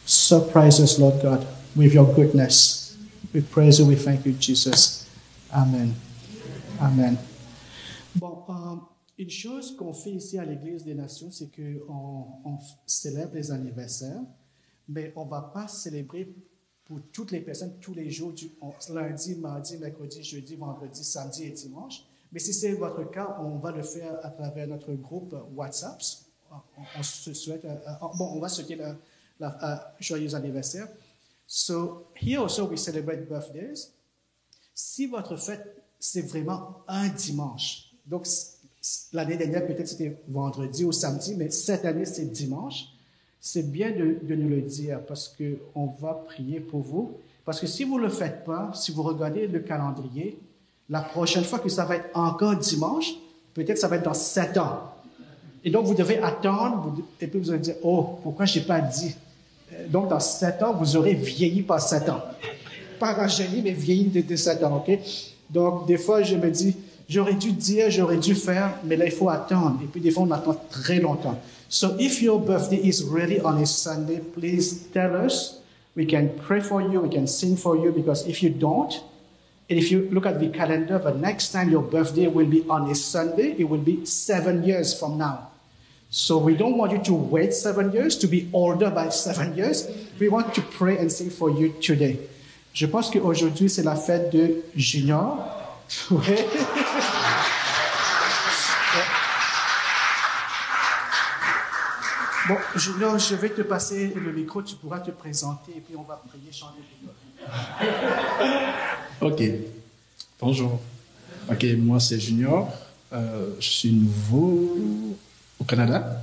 Surprise us, Lord God, with your goodness. We praise you, we thank you, Jesus. Amen. Amen. Bon, une chose qu'on fait ici à l'Église des Nations, c'est qu'on célèbre les anniversaires, mais on ne va pas célébrer pour toutes les personnes tous les jours, lundi, mardi, mercredi, jeudi, vendredi, samedi et dimanche. Mais si c'est votre cas, on va le faire à travers notre groupe WhatsApp. On se souhaite, on va souhaiter joyeux anniversaire. So here also we celebrate birthdays. Si votre fête, c'est vraiment un dimanche, donc l'année dernière peut-être c'était vendredi ou samedi, mais cette année c'est dimanche, c'est bien de nous le dire parce qu'on va prier pour vous. Parce que si vous ne le faites pas, si vous regardez le calendrier, la prochaine fois que ça va être encore dimanche, peut-être ça va être dans 7 ans. Et donc vous devez attendre et puis vous allez dire, oh, pourquoi je n'ai pas dit? Donc dans 7 ans, vous aurez vieilli par 7 ans. Pas rajeuni, mais vieilli de 7 ans, ok? Donc des fois, je me dis, j'aurais dû dire, j'aurais dû faire, mais là, il faut attendre. Et puis des fois, on attend très longtemps. So if your birthday is really on a Sunday, please tell us. We can pray for you, we can sing for you, because if you don't, and if you look at the calendar, the next time your birthday will be on a Sunday, it will be 7 years from now. So we don't want you to wait 7 years, to be older by 7 years. We want to pray and sing for you today. Je pense qu'aujourd'hui, c'est la fête de Junior. Ouais. Bon, Junior, je vais te passer le micro, tu pourras te présenter et puis on va prier, chanter pour toi. Ok, bonjour. Ok, moi c'est Junior, je suis nouveau au Canada.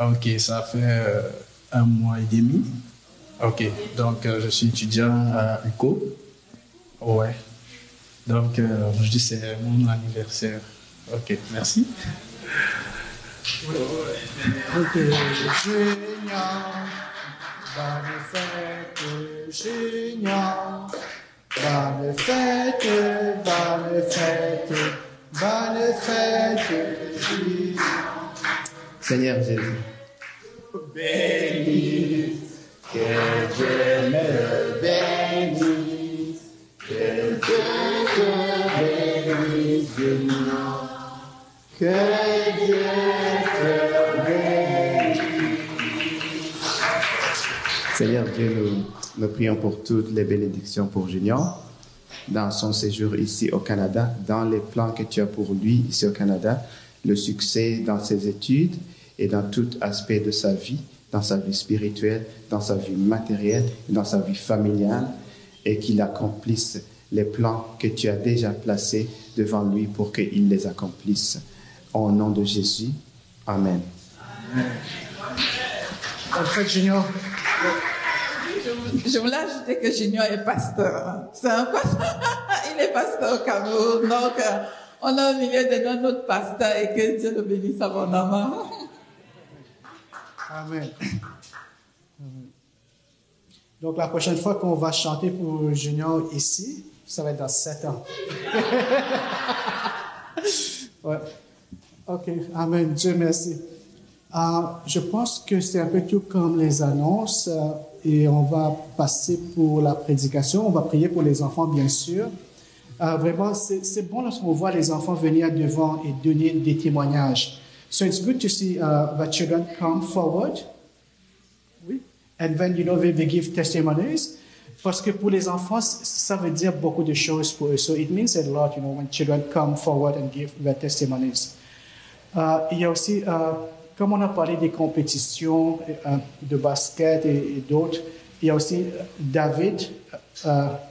Ok, ça fait 1 mois et demi. Ok, donc je suis étudiant à UCO. Ouais. Donc aujourd'hui c'est mon anniversaire. Ok, merci. Ok, Junior, bonne fête, Junior, bonne fête, bonne fête, bonne fête, Junior. Seigneur Jésus, bénis, que Dieu me bénisse, que Dieu te bénisse, Junior, que Dieu te bénisse. Seigneur Dieu, nous prions pour toutes les bénédictions pour Junior, dans son séjour ici au Canada, dans les plans que tu as pour lui ici au Canada, le succès dans ses études et dans tout aspect de sa vie, dans sa vie spirituelle, dans sa vie matérielle, dans sa vie familiale, et qu'il accomplisse les plans que tu as déjà placés devant lui pour qu'il les accomplisse. Au nom de Jésus, Amen. En fait, Junior, je voulais ajouter que Junior est pasteur. C'est un pasteur. Il est pasteur au Cameroun. Donc, on est au milieu de notre pasteur et que Dieu le bénisse abondamment. Amen. Donc, la prochaine fois qu'on va chanter pour Junior ici, ça va être dans 7 ans. Ouais. OK. Amen. Dieu merci. Je pense que c'est un peu tout comme les annonces et on va passer pour la prédication. On va prier pour les enfants, bien sûr. Vraiment, c'est bon lorsqu'on voit les enfants venir devant et donner des témoignages. So it's good to see the children come forward. Oui. And then, they give testimonies. Parce que pour les enfants, ça veut dire beaucoup de choses pour eux. So it means a lot, when children come forward and give their testimonies. Il y a aussi, comme on a parlé des compétitions de basket et d'autres, il y a aussi David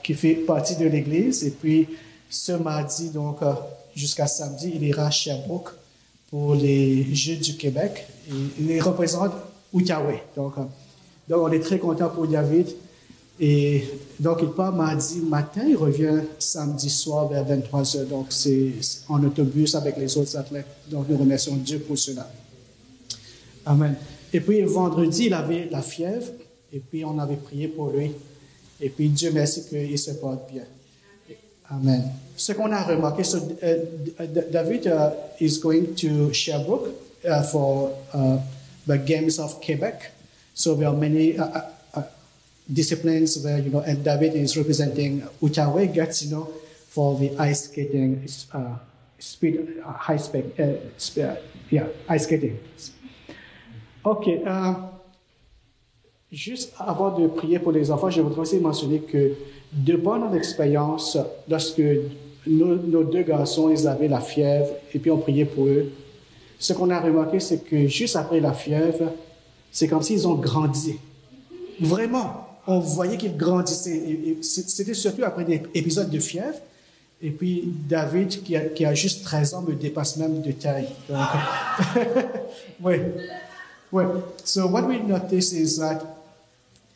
qui fait partie de l'église. Et puis, ce mardi, donc jusqu'à samedi, il ira à Sherbrooke pour les Jeux du Québec. Et il représente Outaouais. Donc, on est très content pour David. Et donc, il part mardi matin, il revient samedi soir vers 23h. Donc, c'est en autobus avec les autres athlètes. Donc, nous remercions Dieu pour cela. Amen. Et puis, vendredi, il avait la fièvre. Et puis, on avait prié pour lui. Et puis, Dieu merci qu'il se porte bien. Amen. Ce qu'on a remarqué, David is going to Sherbrooke for the Games of Quebec. So there are many disciplines where, and David is representing Outaouais, Gatineau, for the ice skating, ice skating. OK. Juste avant de prier pour les enfants, je voudrais aussi mentionner que de par notre expérience, lorsque nos 2 garçons, ils avaient la fièvre et puis on priait pour eux, ce qu'on a remarqué, c'est que juste après la fièvre, c'est comme s'ils ont grandi. Vraiment. on voyait qu'il grandissait. Et c'était surtout après des épisodes de fièvre. Et puis, David, qui a juste 13 ans, me dépasse même de taille. Donc, oui. Oui. So what we notice is that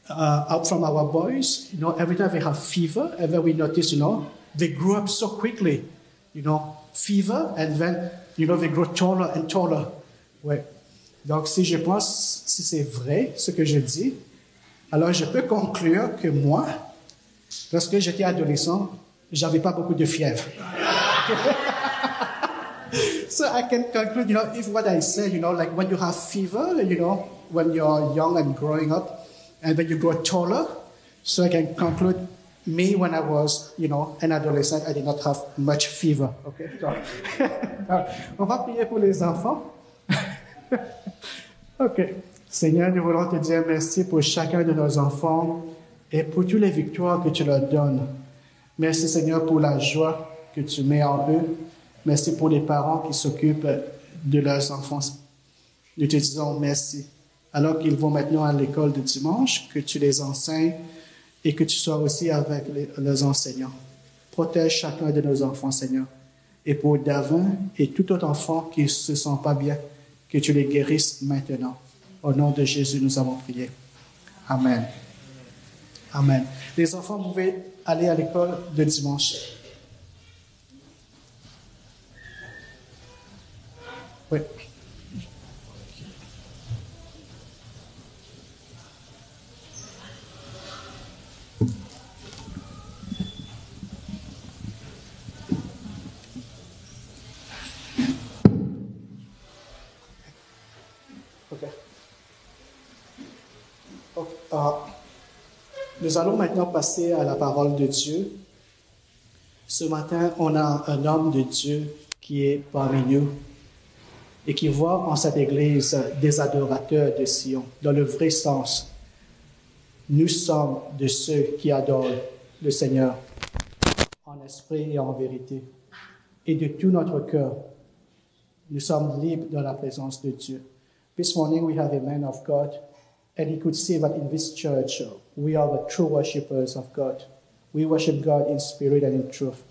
out from our boys, every time they have fever, and then we notice, they grow up so quickly. Fever, and then, they grow taller and taller. Oui. Donc, si c'est vrai, ce que je dis, alors je peux conclure que moi, lorsque j'étais adolescent, j'avais pas beaucoup de fièvre. So I can conclude, if what I say, like when you have fever, when you're young and growing up, and then you grow taller, so I can conclude, me when I was, an adolescent, I did not have much fever. Okay? So, on va prier pour les enfants. OK. Seigneur, nous voulons te dire merci pour chacun de nos enfants et pour toutes les victoires que tu leur donnes. Merci, Seigneur, pour la joie que tu mets en eux. Merci pour les parents qui s'occupent de leurs enfants. Nous te disons merci. Alors qu'ils vont maintenant à l'école de dimanche, que tu les enseignes et que tu sois aussi avec les enseignants. Protège chacun de nos enfants, Seigneur. Et pour Davin et tout autre enfant qui ne se sent pas bien, que tu les guérisses maintenant. Au nom de Jésus, nous avons prié. Amen. Amen. Les enfants, vous pouvez aller à l'école de dimanche. Oui. Nous allons maintenant passer à la parole de Dieu. Ce matin, on a un homme de Dieu qui est parmi nous et qui voit en cette église des adorateurs de Sion, dans le vrai sens. Nous sommes de ceux qui adorent le Seigneur en esprit et en vérité. Et de tout notre cœur, nous sommes libres dans la présence de Dieu. This morning we have a man of God, and he could see that in this church we are the true worshippers of God. We worship God in spirit and in truth.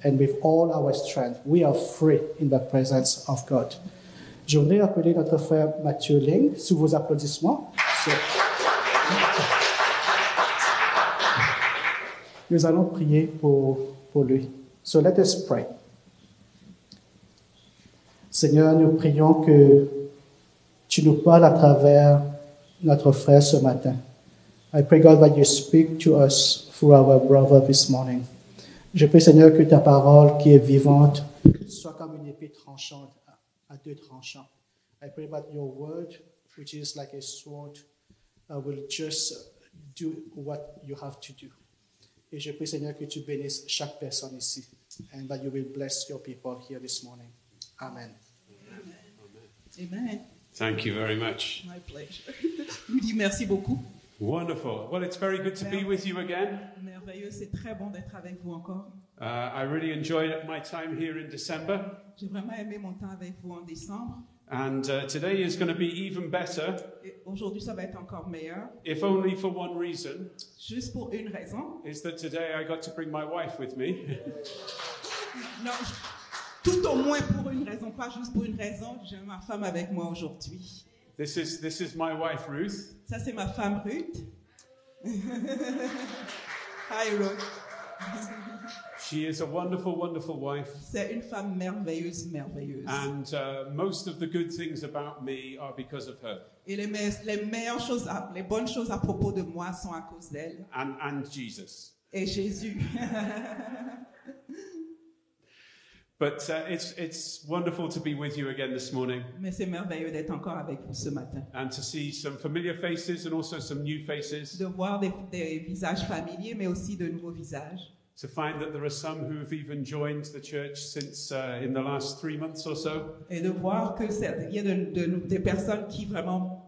And with all our strength, we are free in the presence of God. Je voudrais appeler notre frère Mathieu Ling sous vos applaudissements. Nous allons prier pour lui. So let us pray. Seigneur, nous prions que tu nous parles à travers notre frère ce matin. I pray, God, that you speak to us through our brother this morning. Je prie, Seigneur, que ta parole qui est vivante soit comme une épée tranchante à deux tranchants. I pray that your word, which is like a sword, will just do what you have to do. Et je prie, Seigneur, que tu bénisses chaque personne ici, and that you will bless your people here this morning. Amen. Amen. Thank you very much. My pleasure. Je vous dis merci beaucoup. Wonderful. Well, it's very good to be with you again. Merveilleux, c'est très bon d'être avec vous encore. I really enjoyed my time here in December. J'ai vraiment aimé mon temps avec vous en décembre. And today is going to be even better. Et aujourd'hui, ça va être encore meilleur. If only for one reason. Juste pour une raison. Is that today I got to bring my wife with me. Non, tout au moins pour une raison, pas juste pour une raison. J'ai ma femme avec moi aujourd'hui. This is my wife, Ruth. Ça, c'est ma femme, Ruth. Hi, Ruth. She is a wonderful, wonderful wife. C'est une femme merveilleuse, merveilleuse. And most of the good things about me are because of her. Et les meilleures choses, les bonnes choses à propos de moi sont à cause d'elle. And Jesus. Et Jésus. But it's wonderful to be with you again this morning. Mais c'est merveilleux d'être encore avec vous ce matin. And to see some familiar faces and also some new faces. De voir des visages familiers, mais aussi de nouveaux visages. To find that there are some who have even joined the church since in the last 3 months or so. Et de voir que il y a des personnes qui vraiment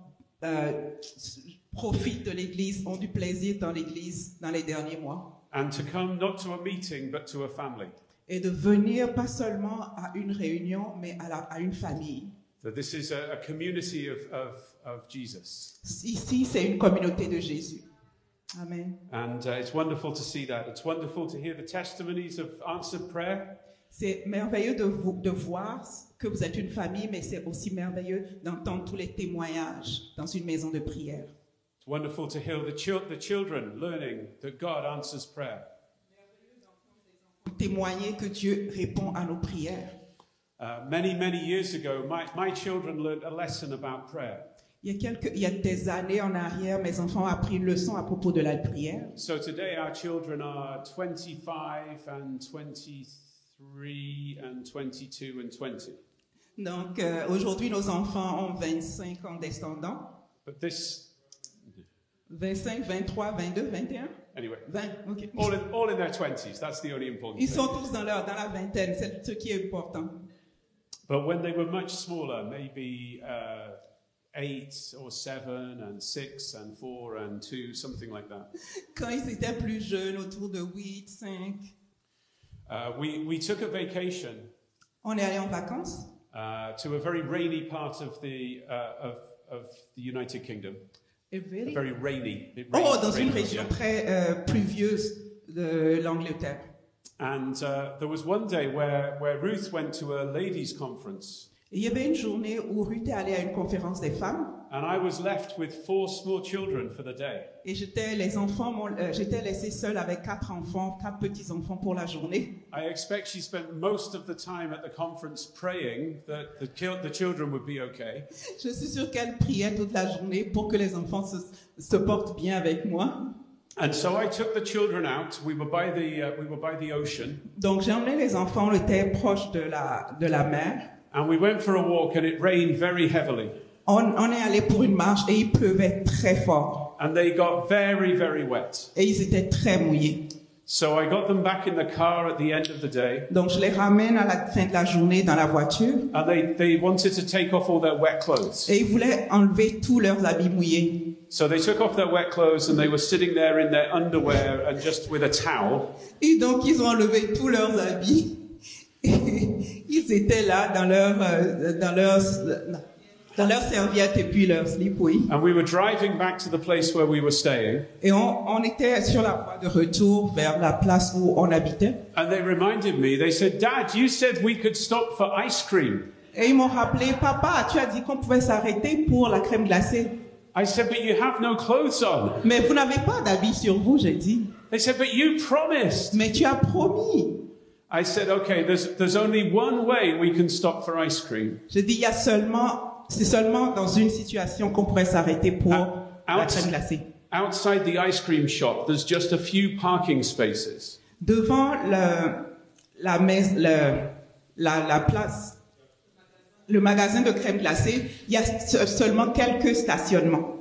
profitent de l'Église, ont du plaisir dans l'Église dans les derniers mois. And to come not to a meeting but to a family. Et de venir pas seulement à une réunion, mais à une famille. So this is a community of Jesus. Ici, c'est une communauté de Jésus. Amen. And it's wonderful to see that. It's wonderful to hear the testimonies of answered prayer. C'est merveilleux de voir que vous êtes une famille, mais c'est aussi merveilleux d'entendre tous les témoignages dans une maison de prière. It's wonderful to hear the children learning that God answers prayer. Témoigner que Dieu répond à nos prières. Many years ago, my children learned a lesson about prayer. Il y a des années en arrière, mes enfants ont appris une leçon à propos de la prière. So today our children are 25 and 23 and 22 and 20. Donc aujourd'hui, nos enfants ont 25 ans descendants. But this 25, 23, 22, 21. Anyway, 20, okay. all in their 20s. That's the only important Ils thing. sont tous dans la vingtaine, c'est ce qui est important. But when they were much smaller, maybe 8 or 7 and 6 and 4 and 2, something like that. Quand ils étaient plus jeunes, autour de 8, 5. We took a vacation. On est allé en vacances. To a very rainy part of the United Kingdom. Really? Very rainy. Dans une région très pluvieuse de l'Angleterre. And there was one day where Ruth went to a ladies' conference. Et il y avait une journée où Ruth est allée à une conférence des femmes. And I was left with 4 small children for the day. Et j'étais laissée seule avec 4 enfants, 4 petits enfants pour la journée. I expect she spent most of the time at the conference praying that the children would be okay. Je suis sûre qu'elle priait toute la journée pour que les enfants se portent bien avec moi. And so I took the children out. We were by the ocean. Donc j'ai emmené les enfants, on était proche de la mer. And we went for a walk and it rained very heavily. On est allé pour une marche et il pleuvait très fort. And they got very wet. Et ils étaient très mouillés. So I got them back in the car at the end of the day. Donc je les ramène à la fin de la journée dans la voiture. And they wanted to take off all their wet clothes. Et ils voulaient enlever tous leurs habits mouillés. So they took off their wet clothes and they were sitting there in their underwear and just with a towel. Et donc ils ont enlevé tous leurs habits. Ils étaient là dans leurs serviettes et puis leurs slip, oui. And we were driving back to the place where we were staying. Et on était sur la voie de retour vers la place où on habitait. And they reminded me, they said, "Dad, you said we could stop for ice cream." Et ils m'ont rappelé, papa, tu as dit qu'on pouvait s'arrêter pour la crème glacée. I said, "But you have no clothes on." Mais vous n'avez pas d'habits sur vous, j'ai dit. They said, "But you promised." Mais tu as promis. I said, "Okay, there's only one way we can stop for ice cream." J'ai dit, c'est seulement dans une situation qu'on pourrait s'arrêter pour la crème glacée. Outside the ice cream shop, there's just a few parking spaces. Devant la place, le magasin de crème glacée, il y a seulement quelques stationnements.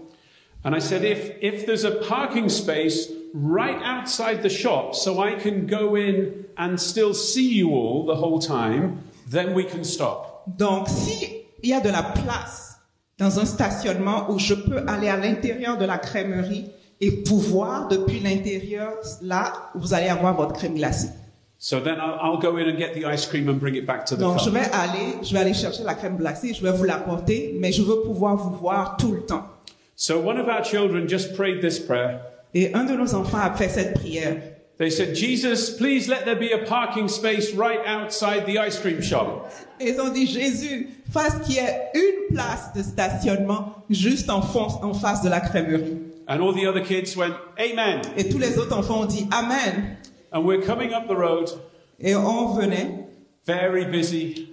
And I said, if there's a parking space right outside the shop, so I can go in and still see you all the whole time, then we can stop. Donc, si il y a de la place dans un stationnement où je peux aller à l'intérieur de la crèmerie et pouvoir depuis l'intérieur, là, vous allez avoir votre crème glacée. So then I'll go in and get the ice cream and bring it back to the Donc, car. je vais aller chercher la crème glacée, je vais vous l'apporter, mais je veux pouvoir vous voir tout le temps. So one of our children just prayed this prayer. Et un de nos enfants a fait cette prière. They said, "Jesus, please let there be a parking space right outside the ice cream shop." Ils ont dit, Jésus, fasse qu'il y ait une place de stationnement juste en face de la crèmerie. And all the other kids went, "Amen." Et tous les autres enfants ont dit, Amen. And we're coming up the road. Et on venait. Very busy.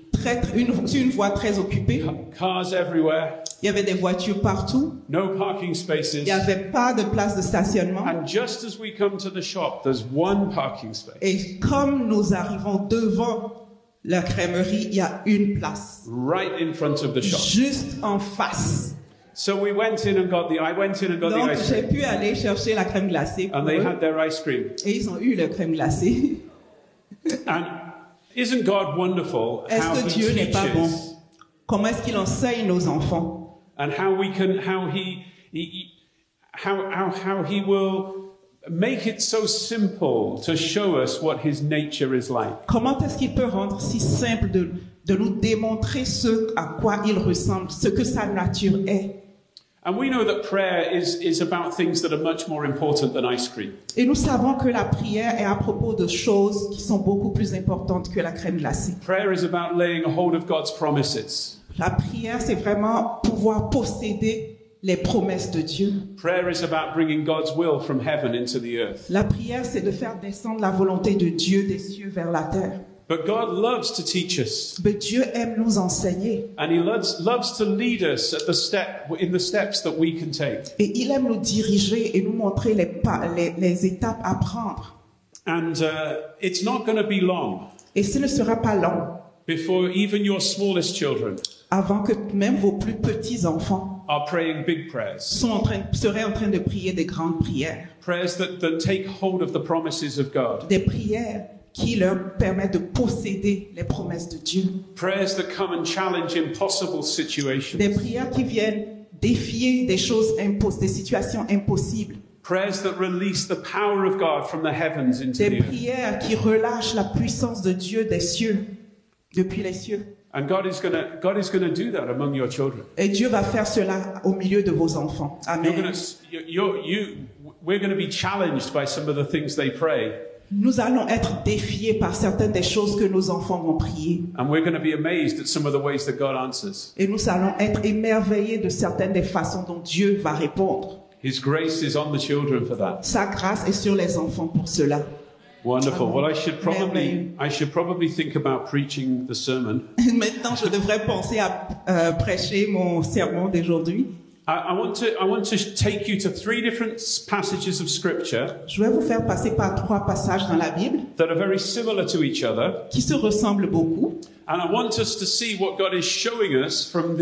Une voie très occupée. Cars everywhere. Il y avait des voitures partout. No parking spaces. Il n'y avait pas de place de stationnement. And just as we come to the shop, there's one parking space. Et comme nous arrivons devant la crèmerie, il y a une place. Right in front of the shop. Juste en face. So I went in and got the ice cream. Donc j'ai pu aller chercher la crème glacée. And they had their ice cream. Et ils ont eu la crème glacée. And isn't God wonderful how Est-ce que Dieu n'est pas bon? Comment est-ce qu'il enseigne nos enfants? And how he will make it so simple to show us what his nature is like. Comment est-ce qu'il peut rendre si simple de nous démontrer ce à quoi il ressemble, ce que sa nature est? And we know that prayer is about things that are much more important than ice cream. Et nous savons que la prière est à propos de choses qui sont beaucoup plus importantes que la crème glacée. Prayer is about laying hold of God's promises. La prière, c'est vraiment pouvoir posséder les promesses de Dieu. Prayer is about bringing God's will from heaven into the earth. La prière, c'est de faire descendre la volonté de Dieu des cieux vers la terre. But God loves to teach us. Mais Dieu aime nous enseigner. And he loves to lead us in the steps that we can take. Et il aime nous diriger et nous montrer les étapes à prendre. And it's not going to be long. Et ce ne sera pas long. Before even your smallest children avant que même vos plus petits enfants are praying big prayers. Seraient en train de prier des grandes prières. Prayers that take hold of the promises of God. Des prières qui leur permettent de posséder les promesses de Dieu. Prayers that come and challenge impossible situations. Des prières qui viennent défier des choses des situations impossibles. Prayers that release the power of God from the heavens into the earth. Des prières qui relâchent la puissance de Dieu des cieux, depuis les cieux. And God is going to do that among your children. Et Dieu va faire cela au milieu de vos enfants. Amen. We're going to be challenged by some of the things they pray. Nous allons être défiés par certaines des choses que nos enfants vont prier. And we're going to be amazed at some of the ways that God answers. Et nous allons être émerveillés de certaines des façons dont Dieu va répondre. His grace is on the children for that. Sa grâce est sur les enfants pour cela. Wonderful. Well, I should probably think about preaching the sermon. Maintenant, je devrais penser à prêcher mon sermon d'aujourd'hui. I want to take you to 3 different passages of Scripture. Je vais vous faire passer par 3 passages dans la Bible. That are very similar to each other. Qui se ressemblent beaucoup. And I want us to see what God is showing us from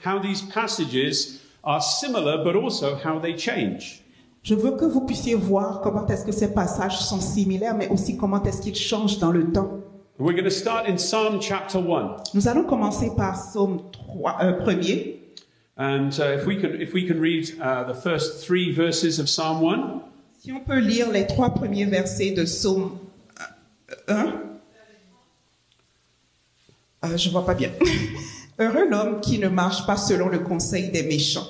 how these passages are similar, but also how they change. Je veux que vous puissiez voir comment est-ce que ces passages sont similaires, mais aussi comment est-ce qu'ils changent dans le temps. We're going to start in Psalm chapter 1. Nous allons commencer par Psaume 1er. And if we can read the first 3 verses of Psalm 1. Si on peut lire les 3 premiers versets de Psaume 1. Je vois pas bien. Heureux l'homme qui ne marche pas selon le conseil des méchants,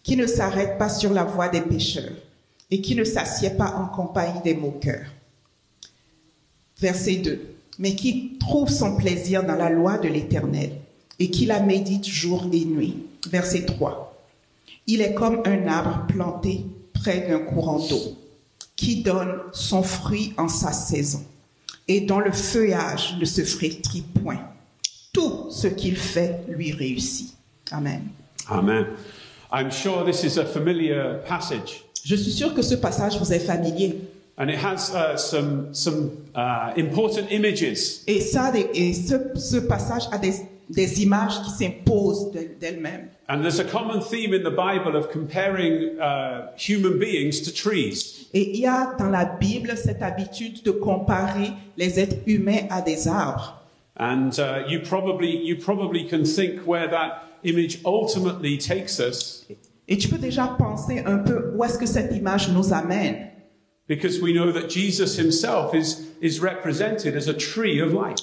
qui ne s'arrête pas sur la voie des pécheurs et qui ne s'assied pas en compagnie des moqueurs. Verset 2. Mais qui trouve son plaisir dans la loi de l'Éternel et qui la médite jour et nuit. Verset 3. Il est comme un arbre planté près d'un courant d'eau qui donne son fruit en sa saison et dont le feuillage ne se flétrit point. Tout ce qu'il fait lui réussit. Amen. Amen. I'm sure this is a familiar passage. Je suis sûr que ce passage vous est familier. And it has some important images. Et ce passage a des images qui s'imposent d'elles-mêmes. And there's a common theme in the Bible of comparing human beings to trees. Et il y a dans la Bible cette habitude de comparer les êtres humains à des arbres. And you probably can think where that image ultimately takes us. Et tu peux déjà penser un peu où est-ce que cette image nous amène. Because we know that Jesus himself is represented as a tree of life.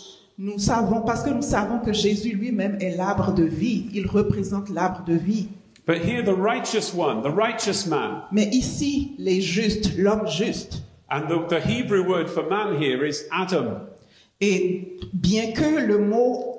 Parce que nous savons que Jésus lui-même est l'arbre de vie. Il représente l'arbre de vie. But here the righteous one, the righteous man. Mais ici, les justes, l'homme juste. And the Hebrew word for man here is Adam. Et bien que le mot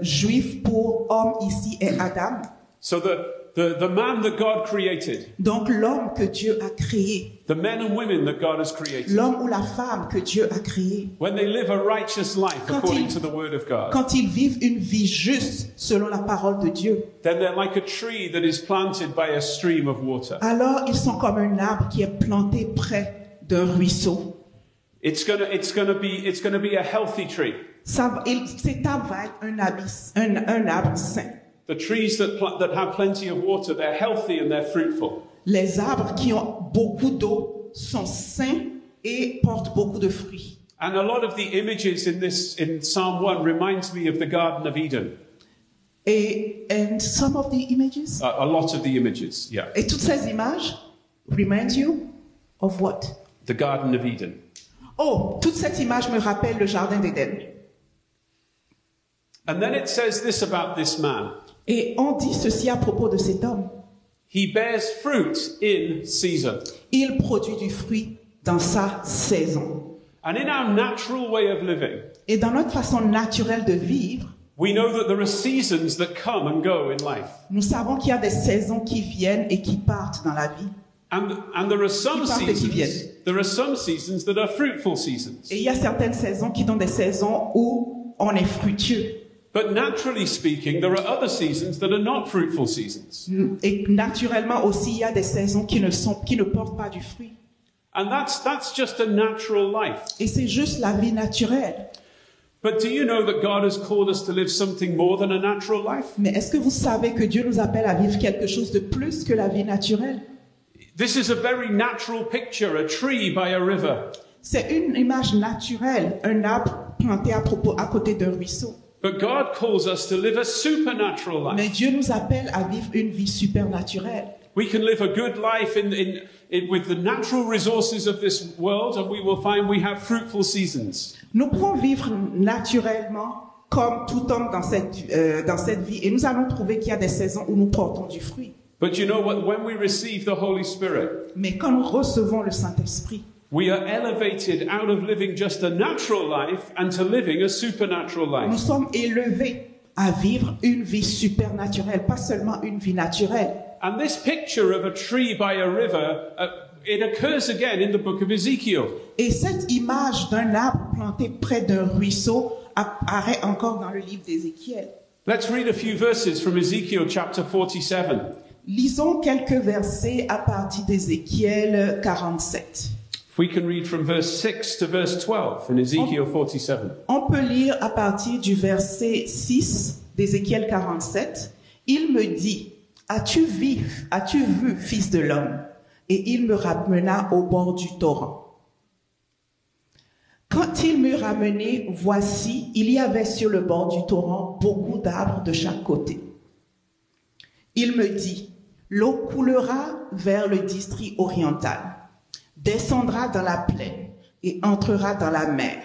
juif pour homme ici est Adam. So the man that God created. Donc l'homme que Dieu a créé. The men and women that God has created. L'homme ou la femme que Dieu a créé. When they live a righteous life according to the word of God. Quand ils vivent une vie juste selon la parole de Dieu. Then they're like a tree that is planted by a stream of water. Alors ils sont comme un arbre qui est planté près d'un ruisseau. It's going to be a healthy tree. Cet arbre va être un arbre sain. The trees that have plenty of water, they're healthy and they're fruitful. Les arbres qui ont beaucoup d'eau sont sains et portent beaucoup de fruits. And a lot of the images in Psalm 1 reminds me of the Garden of Eden. And some of the images? A lot of the images, yeah. Et toutes ces images remind you of what? The Garden of Eden. Oh, toute cette image me rappelle le jardin d'Éden. And then it says this about this man. Et on dit ceci à propos de cet homme. he bears fruit in season. Il produit du fruit dans sa saison. And in our natural way of living, Et dans notre façon naturelle de vivre, we know that there are seasons that come and go in life. nous savons qu'il y a des saisons qui viennent et qui partent dans la vie. And there are some seasons that are fruitful seasons. Et il y a certaines saisons qui sont des saisons où on est fructueux. But naturally speaking, there are other seasons that are not fruitful seasons. Et naturellement aussi, il y a des saisons qui ne portent pas du fruit. And that's just a natural life. Et c'est juste la vie naturelle. But do you know that God has called us to live something more than a natural life? Mais est-ce que vous savez que Dieu nous appelle à vivre quelque chose de plus que la vie naturelle? This is a very natural picture, a tree by a river. C'est une image naturelle, un arbre planté à côté d'un ruisseau. But God calls us to live a supernatural life. Mais Dieu nous appelle à vivre une vie supernaturelle. We can live a good life with the natural resources of this world, and we will find we have fruitful seasons. Nous pouvons vivre naturellement comme tout homme dans cette vie, et nous allons trouver qu'il y a des saisons où nous portons du fruit. But you know what? When we receive the Holy Spirit, mais quand nous recevons le Saint-Esprit, we are elevated out of living just a natural life and to living a supernatural life. Nous sommes élevés à vivre une vie supernaturelle, pas seulement une vie naturelle. And this picture of a tree by a river, it occurs again in the book of Ezekiel. Et cette image d'un arbre planté près d'un ruisseau apparaît encore dans le livre d'Ézéchiel. Let's read a few verses from Ezekiel chapter 47. Lisons quelques versets à partir d'Ézéchiel 47. We can read from verse 6 to verse 12 in Ezekiel 47. On peut lire à partir du verset 6 d'Ézéchiel 47. Il me dit, as-tu vu, fils de l'homme? Et il me ramena au bord du torrent. Quand il me ramenait, voici, il y avait sur le bord du torrent beaucoup d'arbres de chaque côté. Il me dit, l'eau coulera vers le district oriental, descendra dans la plaine et entrera dans la mer.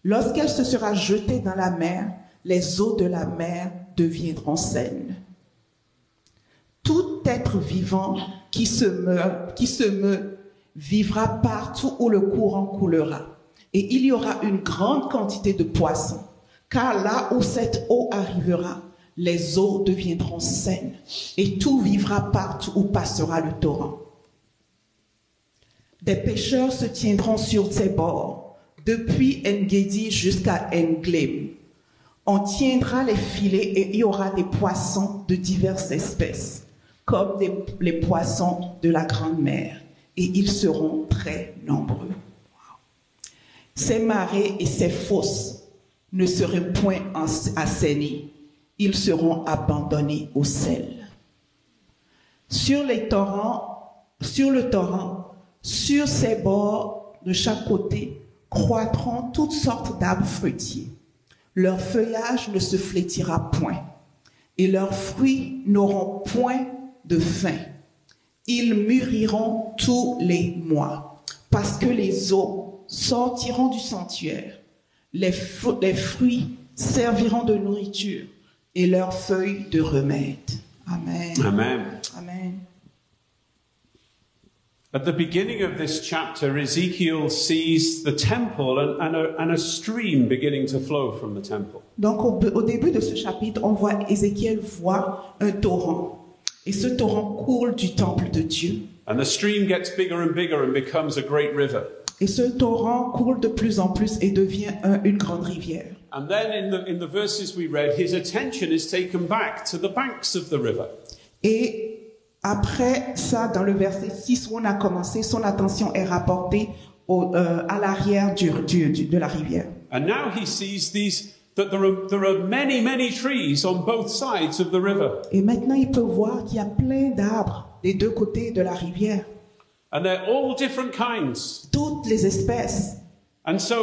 Lorsqu'elle se sera jetée dans la mer, les eaux de la mer deviendront saines. Tout être vivant qui se meut vivra partout où le courant coulera. Et il y aura une grande quantité de poissons, car là où cette eau arrivera, les eaux deviendront saines, et tout vivra partout où passera le torrent. Des pêcheurs se tiendront sur ses bords, depuis En-Gedi jusqu'à En-Glim. On tiendra les filets et il y aura des poissons de diverses espèces, comme les poissons de la grande mer, et ils seront très nombreux. Ces marais et ces fosses ne seraient point assainis, ils seront abandonnés au sel. Sur le torrent, sur ses bords de chaque côté, croîtront toutes sortes d'arbres fruitiers. Leur feuillage ne se flétira point, et leurs fruits n'auront point de fin. Ils mûriront tous les mois, parce que les eaux sortiront du sanctuaire. Les fruits serviront de nourriture, et leurs feuilles de remède. Amen. Amen. Amen. At the beginning of this chapter, Ezekiel sees the temple and a stream beginning to flow from the temple. Donc au début de ce chapitre, on voit Ézéchiel voit un torrent, et ce torrent coule du temple de Dieu. And the stream gets bigger and bigger and becomes a great river. Et ce torrent coule de plus en plus et devient une grande rivière. And then in the verses we read, his attention is taken back to the banks of the river. Et après ça, dans le verset 6 où on a commencé, son attention est rapportée à l'arrière de la rivière. And now he sees that there are many trees on both sides of the river. Et maintenant, il peut voir qu'il y a plein d'arbres des deux côtés de la rivière. And they're all different kinds. Toutes les espèces. And so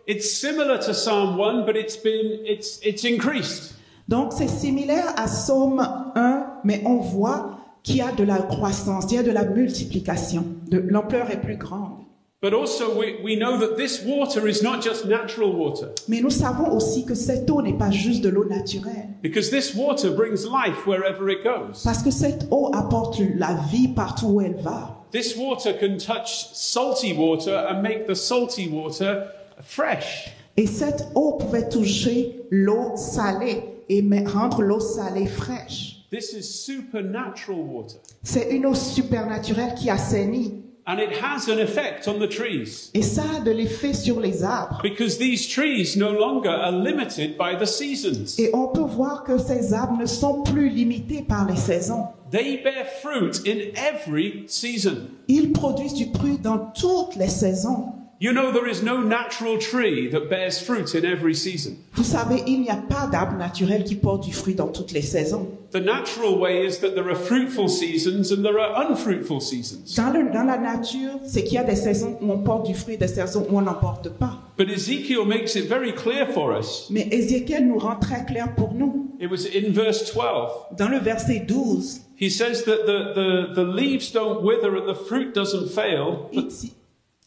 it's similar to Psalm 1, but it's increased. Donc c'est similaire à Psaume 1, mais on voit qu'il y a de la croissance, il y a de la multiplication. L'ampleur est plus grande. But also we know that this water is not just natural water. Mais nous savons aussi que cette eau n'est pas juste de l'eau naturelle. Because this water brings life wherever it goes. Parce que cette eau apporte la vie partout où elle va. This water can touch salty water and make the salty water fresh. Et cette eau pouvait toucher l'eau salée et rendre l'eau salée fraîche. This is supernatural water. C'est une eau supernaturelle qui assainit. And it has an effect on the trees. Et ça a de l'effet sur les arbres. Because these trees no longer are limited by the seasons. Et on peut voir que ces arbres ne sont plus limités par les saisons. They bear fruit in every season. Ils produisent du fruit dans toutes les saisons. You know there is no natural tree that bears fruit in every season. Vous savez, il n'y a pas d'arbre naturel qui porte du fruit dans toutes les saisons. The natural way is that there are fruitful seasons and there are unfruitful seasons. Dans la nature, c'est qu'il y a des saisons où on porte du fruit et des saisons où on n'en porte pas. But Ezekiel makes it very clear for us. Mais Ézéchiel nous rend très clair pour nous. It was in verse 12. Dans le verset 12. He says that the leaves don't wither and the fruit doesn't fail.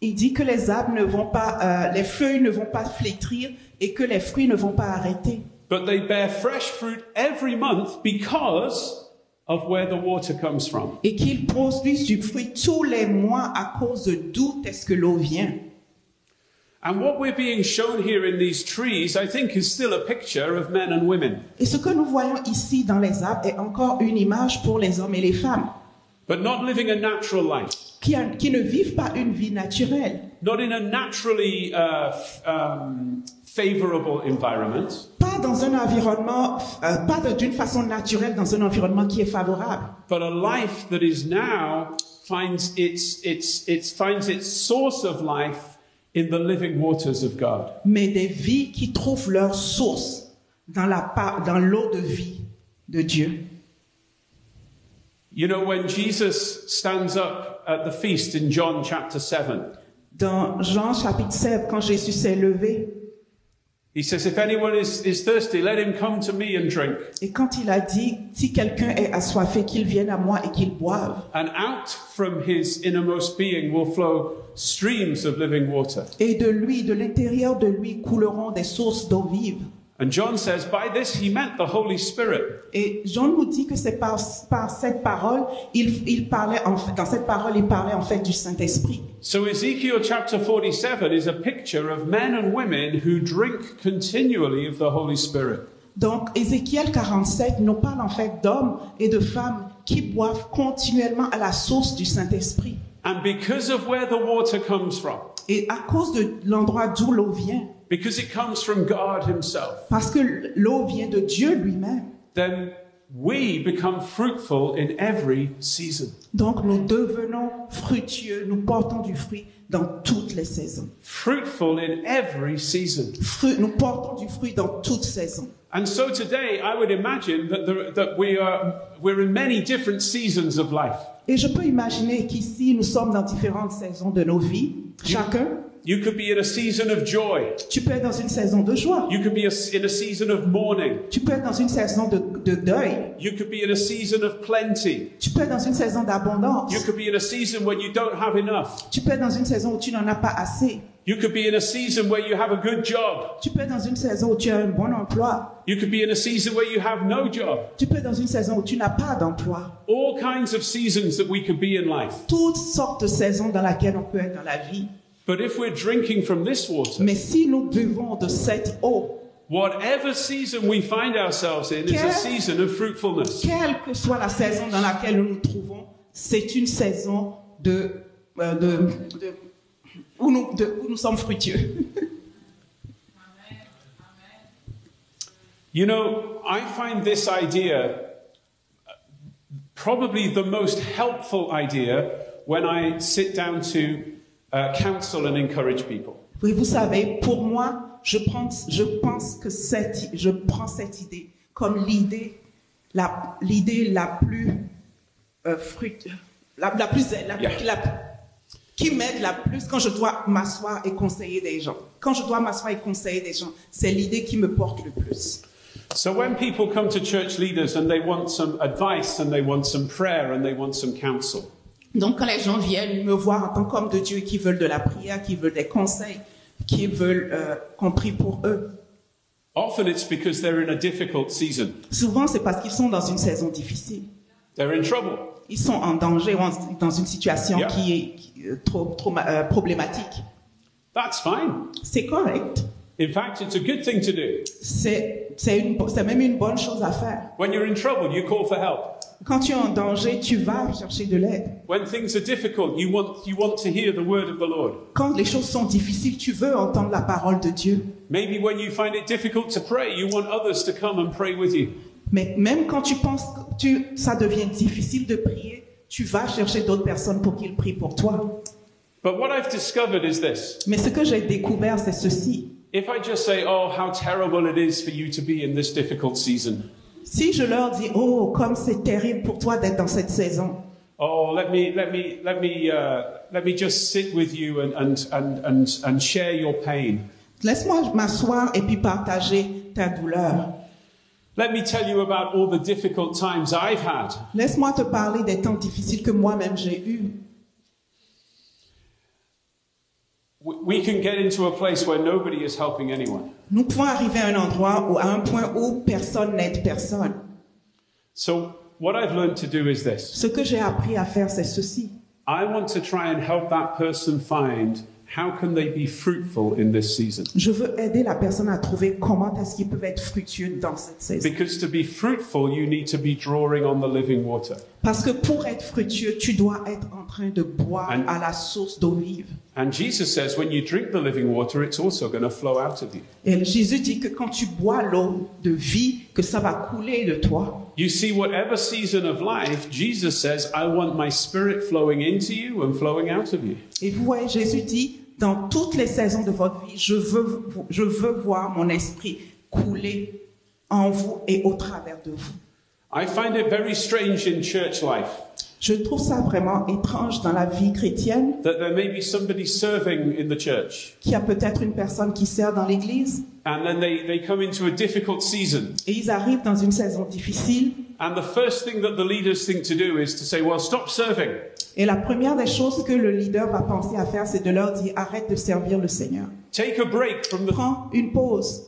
Il dit que les arbres ne vont pas, les feuilles ne vont pas flétrir et que les fruits ne vont pas arrêter. But they bear fresh fruit every month because of where the water comes from. Et qu'ils produisent du fruit tous les mois à cause de d'où est-ce que l'eau vient. And what we're being shown here in these trees, I think, is still a picture of men and women. Et ce que nous voyons ici dans les arbres est encore une image pour les hommes et les femmes. But not living a natural life. Qui ne vivent pas une vie naturelle. Not in a naturally favorable environment. Pas dans un environnement, pas d'une façon naturelle dans un environnement qui est favorable. But a life that is now finds its source of life in the living waters of God. Mais des vies qui trouvent leur source dans l'eau de vie de Dieu. You know, when Jesus stands up at the feast in John chapter 7, dans Jean chapitre 7, quand Jésus s'est levé, he says, if anyone is thirsty, let him come to me and drink. Et quand il a dit, si quelqu'un est assoiffé, qu'il vienne à moi et qu'il boive. And out from his innermost being will flow streams of living water. Et de lui, de l'intérieur de lui, couleront des sources d'eau vive. And John says, by this he meant the Holy Spirit. Et Jean nous dit que c'est par cette parole, il parlait en fait, dans cette parole, il parlait en fait du Saint-Esprit. So Ezekiel chapter 47 is a picture of men and women who drink continually of the Holy Spirit. Donc Ézéchiel 47 nous parle en fait d'hommes et de femmes qui boivent continuellement à la source du Saint-Esprit. And because of where the water comes from. Et à cause de l'endroit d'où l'eau vient. Because it comes from God himself. Parce que l'eau vient de Dieu lui-même. Then we become fruitful in every season. Donc nous devenons fructueux, nous portons du fruit dans toutes les saisons. Fruitful in every season. Nous portons du fruit dans toutes saisons. And so today I would imagine that we're in many different seasons of life. Et je peux imaginer qu'ici nous sommes dans différentes saisons de nos vies, chacun. You could be in a season of joy. Tu peux être dans une saison de joie. You could be in a season of mourning. Tu peux être dans une saison de deuil. You could be in a season of plenty. Tu peux être dans une saison d'abondance. You could be in a season when you don't have enough. Tu peux être dans une saison où tu n'en as pas assez. You could be in a season where you have a good job. Tu peux être dans une saison où tu as un bon emploi. You could be in a season where you have no job. Tu peux être dans une saison où tu n'as pas d'emploi. All kinds of seasons that we could be in life. Toutes sortes de saisons dans lesquelles on peut être dans la vie. But if we're drinking from this water, mais si nous buvons de cette eau, whatever season we find ourselves in is a season of fruitfulness. Quelle que soit la saison dans laquelle nous nous trouvons, c'est une saison où nous sommes fructueux. You know, I find this idea probably the most helpful idea when I sit down to counsel and encourage people. Oui, vous savez, pour moi, je pense que je prends cette idée comme l'idée la plus qui m'aide la plus quand je dois m'asseoir et conseiller des gens. Quand je dois m'asseoir et conseiller des gens, c'est l'idée qui me porte le plus. So when people come to church leaders and they want some advice and they want some prayer and they want some counsel. Donc, quand les gens viennent me voir en tant qu'homme de Dieu, qui veulent de la prière, qui veulent des conseils, qui veulent qu'on prie pour eux, often it's because they're in a difficult season. souvent c'est parce qu'ils sont dans une saison difficile. They're in trouble. Ils sont en danger ou dans une situation Yeah. qui est trop problématique. That's fine. C'est correct. In fact, it's a good thing to do. C'est même une bonne chose à faire. When you're in trouble, you call for help. Quand tu es en danger, tu vas chercher de l'aide. When things are difficult, you want to hear the word of the Lord. Quand les choses sont difficiles, tu veux entendre la parole de Dieu. Maybe when you find it difficult to pray, you want others to come and pray with you. Mais même quand tu penses que ça devient difficile de prier, tu vas chercher d'autres personnes pour qu'ils prient pour toi. But what I've discovered is this. Mais ce que j'ai découvert, c'est ceci. If I just say, "Oh, how terrible it is for you to be in this difficult season," Si je leur dis, oh, comme c'est terrible pour toi d'être dans cette saison. oh, let me just sit with you and share your pain. Laisse-moi m'asseoir et puis partager ta douleur. Let me tell you about all the difficult times I've had. Laisse-moi te parler des temps difficiles que moi-même j'ai eus. We can get into a place where nobody is helping anyone. Nous pouvons arriver à un endroit ou à un point où personne n'aide personne. So what I've learned to do is this. Ce que j'ai appris à faire, c'est ceci. I want to try and help that person find how can they be fruitful in this season. Je veux aider la personne à trouver comment est-ce qu'ils peuvent être fructueux dans cette saison. Because to be fruitful, you need to be drawing on the living water. Parce que pour être fructueux, tu dois être en train de boire à la source d'eau vive. And Jesus says when you drink the living water, it's also going to flow out of you. Et Jésus dit que quand tu bois l'eau de vie, que ça va couler de toi. You see, whatever season of life, Jesus says, I want my spirit flowing into you and flowing out of you. Et vous voyez, Jésus dit, dans toutes les saisons de votre vie, je veux voir mon esprit couler en vous et au travers de vous. I find it very strange in church life. Je trouve ça vraiment étrange dans la vie chrétienne. That there may be somebody serving in the church. Qu'il y a peut-être une personne qui sert dans l'église. And then they come into a difficult season. Et ils arrivent dans une saison difficile. And the first thing that the leaders think to do is to say, well, stop serving. Et la première des choses que le leader va penser à faire, c'est de leur dire, arrête de servir le Seigneur. Take a break from the... Prends une pause.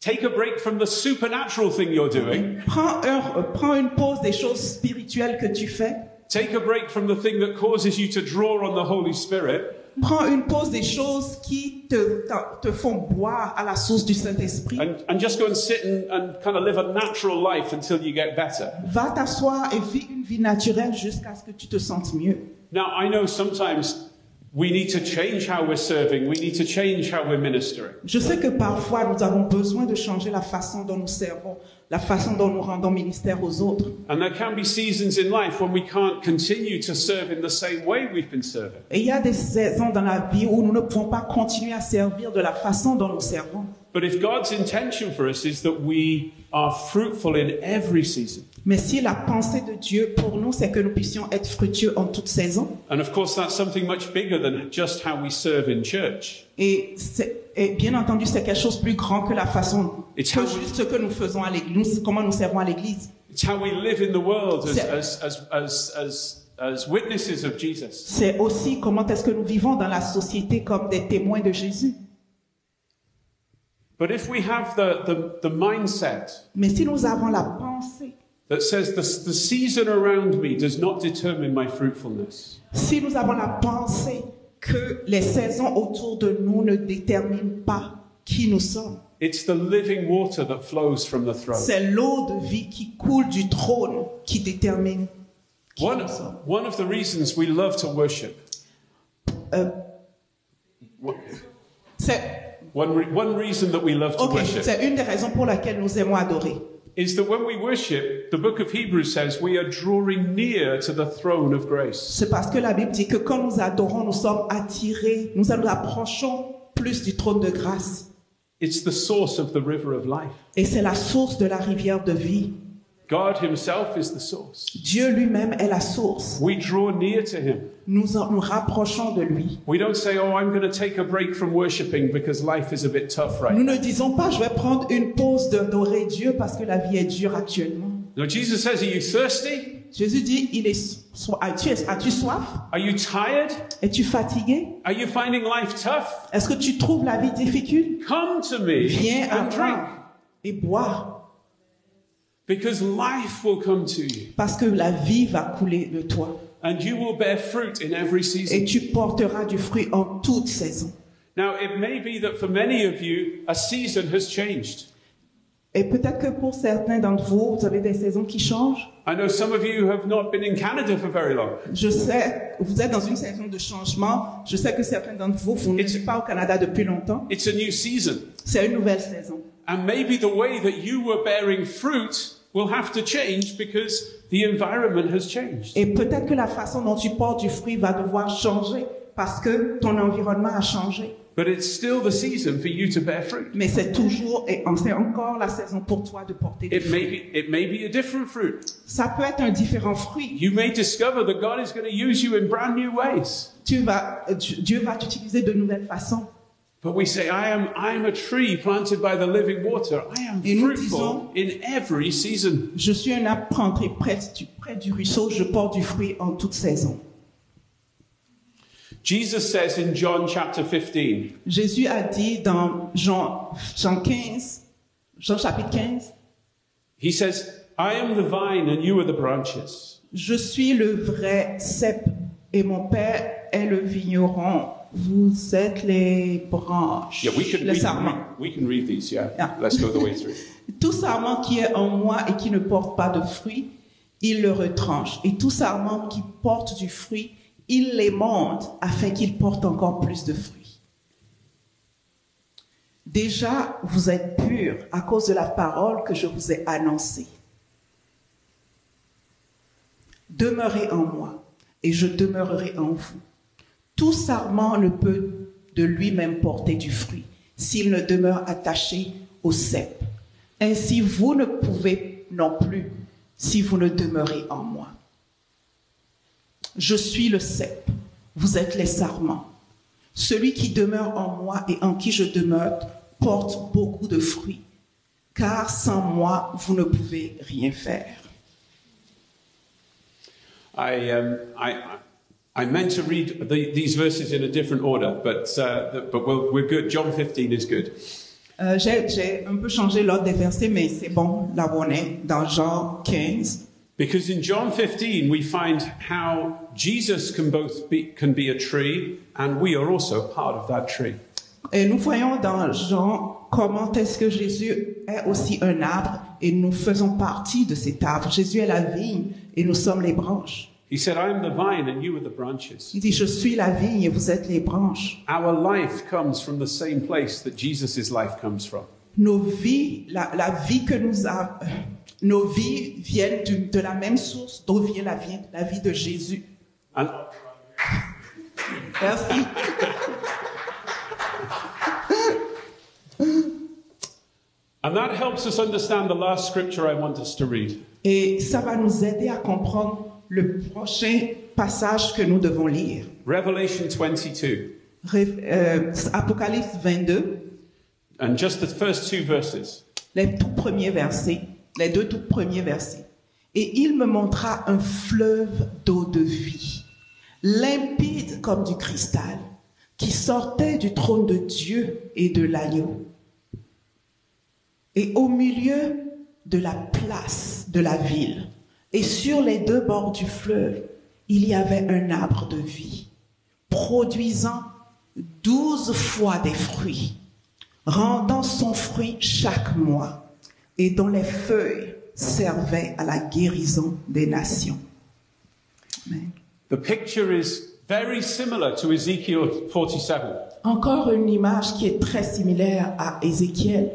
Take a break from the supernatural thing you're doing. Prends une pause des choses spirituelles que tu fais. Take a break from the thing that causes you to draw on the Holy Spirit. Prends une pause des choses qui te font boire à la source du Saint-Esprit. And just go and sit and kind of live a natural life until you get better. Va t'asseoir et vis une vie naturelle jusqu'à ce que tu te sentes mieux. Now, I know sometimes we need to change how we're serving. We need to change how we're ministering. Je sais que parfois nous avons besoin de changer la façon dont nous servons, la façon dont nous rendons ministère aux autres. And there can be seasons in life when we can't continue to serve in the same way we've been serving. Et il y a des saisons dans la vie où nous ne pouvons pas continuer à servir de la façon dont nous servons. But if God's intention for us is that we are fruitful in every season. Mais si la pensée de Dieu pour nous, c'est que nous puissions être fructueux en toute saison. And of course, that's something much bigger than just how we serve in church. Et bien entendu, c'est quelque chose de plus grand que la façon, que juste ce que nous faisons à l'église, comment nous servons à l'église. It's how we live in the world as witnesses of Jesus. C'est aussi comment est-ce que nous vivons dans la société comme des témoins de Jésus. But if we have the mindset, mais si nous avons la pensée that says the season around me does not determine my fruitfulness. Si nous avons la pensée que les saisons autour de nous ne déterminent pas qui nous sommes. It's the living water that flows from the throne. C'est l'eau de vie qui coule du trône qui détermine qui nous sommes. One of the reasons we love to worship. One reason that we love to worship. C'est une des raisons pour laquelle nous aimons adorer. Is that when we worship, the book of Hebrews says we are drawing near to the throne of grace. C'est parce que la Bible dit que quand nous adorons, nous sommes attirés, nous nous approchons plus du trône de grâce. It's the source of the river of life. Et c'est la source de la rivière de vie. God himself is the source. Dieu lui-même est la source. We draw near to him. Nous nous rapprochons de lui. We don't say, oh, I'm going to take a break from worshiping because life is a bit tough right now. Nous ne disons pas, je vais prendre une pause d'adorer Dieu parce que la vie est dure actuellement. No, Jesus says, are you thirsty? Jésus dit, as-tu soif? Are you tired? Es-tu fatigué? Are you finding life tough? Est-ce que tu trouves la vie difficile? Come to me Viens à and drink. moi et bois. Because life will come to you. Parce que la vie va couler de toi. And you will bear fruit in every season. Et tu porteras du fruit en toute saison. Now, it may be that for many of you, a season has changed. Et peut-être que pour certains d'entre vous, vous avez des saisons qui changent. I know some of you have not been in Canada for very long. Je sais, vous êtes dans une saison de changement. Je sais que certains d'entre vous, vous n'êtes pas au Canada depuis longtemps. It's a new season. C'est une nouvelle saison. And maybe the way that you were bearing fruit will have to change because the environment has changed. Et peut-être que la façon dont tu portes du fruit va devoir changer parce que ton environnement a changé. But it's still the season for you to bear fruit. Mais c'est toujours et c'est encore la saison pour toi de porter du fruit. It may be a different fruit. Ça peut être un différent fruit. You may discover that God is going to use you in brand new ways. Dieu va t'utiliser de nouvelles façons. But we say, I am a tree planted by the living water. I am fruitful in every season. Je suis un arbre planté près du ruisseau, je porte du fruit en toute saison. Jesus says in John chapter 15. Jésus a dit dans Jean chapitre 15. He says, I am the vine and you are the branches. Je suis le vrai cep et mon père est le vigneron. Vous êtes les branches. Yeah, les sarments. We can read these, yeah. Let's go the way through. Tout sarment qui est en moi et qui ne porte pas de fruit, il le retranche. Et tout sarment qui porte du fruit, il l'émonde afin qu'il porte encore plus de fruits. Déjà, vous êtes purs à cause de la parole que je vous ai annoncée. Demeurez en moi et je demeurerai en vous. Tout sarment ne peut de lui-même porter du fruit s'il ne demeure attaché au cep. Ainsi, vous ne pouvez non plus si vous ne demeurez en moi. Je suis le cep, vous êtes les sarments. Celui qui demeure en moi et en qui je demeure porte beaucoup de fruits, car sans moi, vous ne pouvez rien faire. I meant to read these verses in a different order, but we're good. John 15 is good. J'ai un peu changé l'ordre des versets, mais c'est bon, là où on est, dans Jean 15. Because in John 15 we find how Jesus can be a tree, and we are also part of that tree. Et nous voyons dans Jean comment est-ce que Jésus est aussi un arbre et nous faisons partie de cet arbre. Jésus est la vigne et nous sommes les branches. He said, I am the vine and you are the branches. Il dit, je suis la vigne et vous êtes les branches. Our life comes from the same place that Jesus' life comes from. Nos vies, la vie que nous avons, nos vies viennent de la même source d'où vient la vie de Jésus. Merci. And that helps us understand the last scripture I want us to read. Et ça va nous aider à comprendre le prochain passage que nous devons lire. Revelation 22. Apocalypse 22. And just the first two verses. Les deux tout premiers versets. Et il me montra un fleuve d'eau de vie, limpide comme du cristal, qui sortait du trône de Dieu et de l'agneau. Et au milieu de la place de la ville, et sur les deux bords du fleuve, il y avait un arbre de vie, produisant 12 fois des fruits, rendant son fruit chaque mois, et dont les feuilles servaient à la guérison des nations. Amen. The picture is very similar to Ezekiel 47. Encore une image qui est très similaire à Ézéchiel.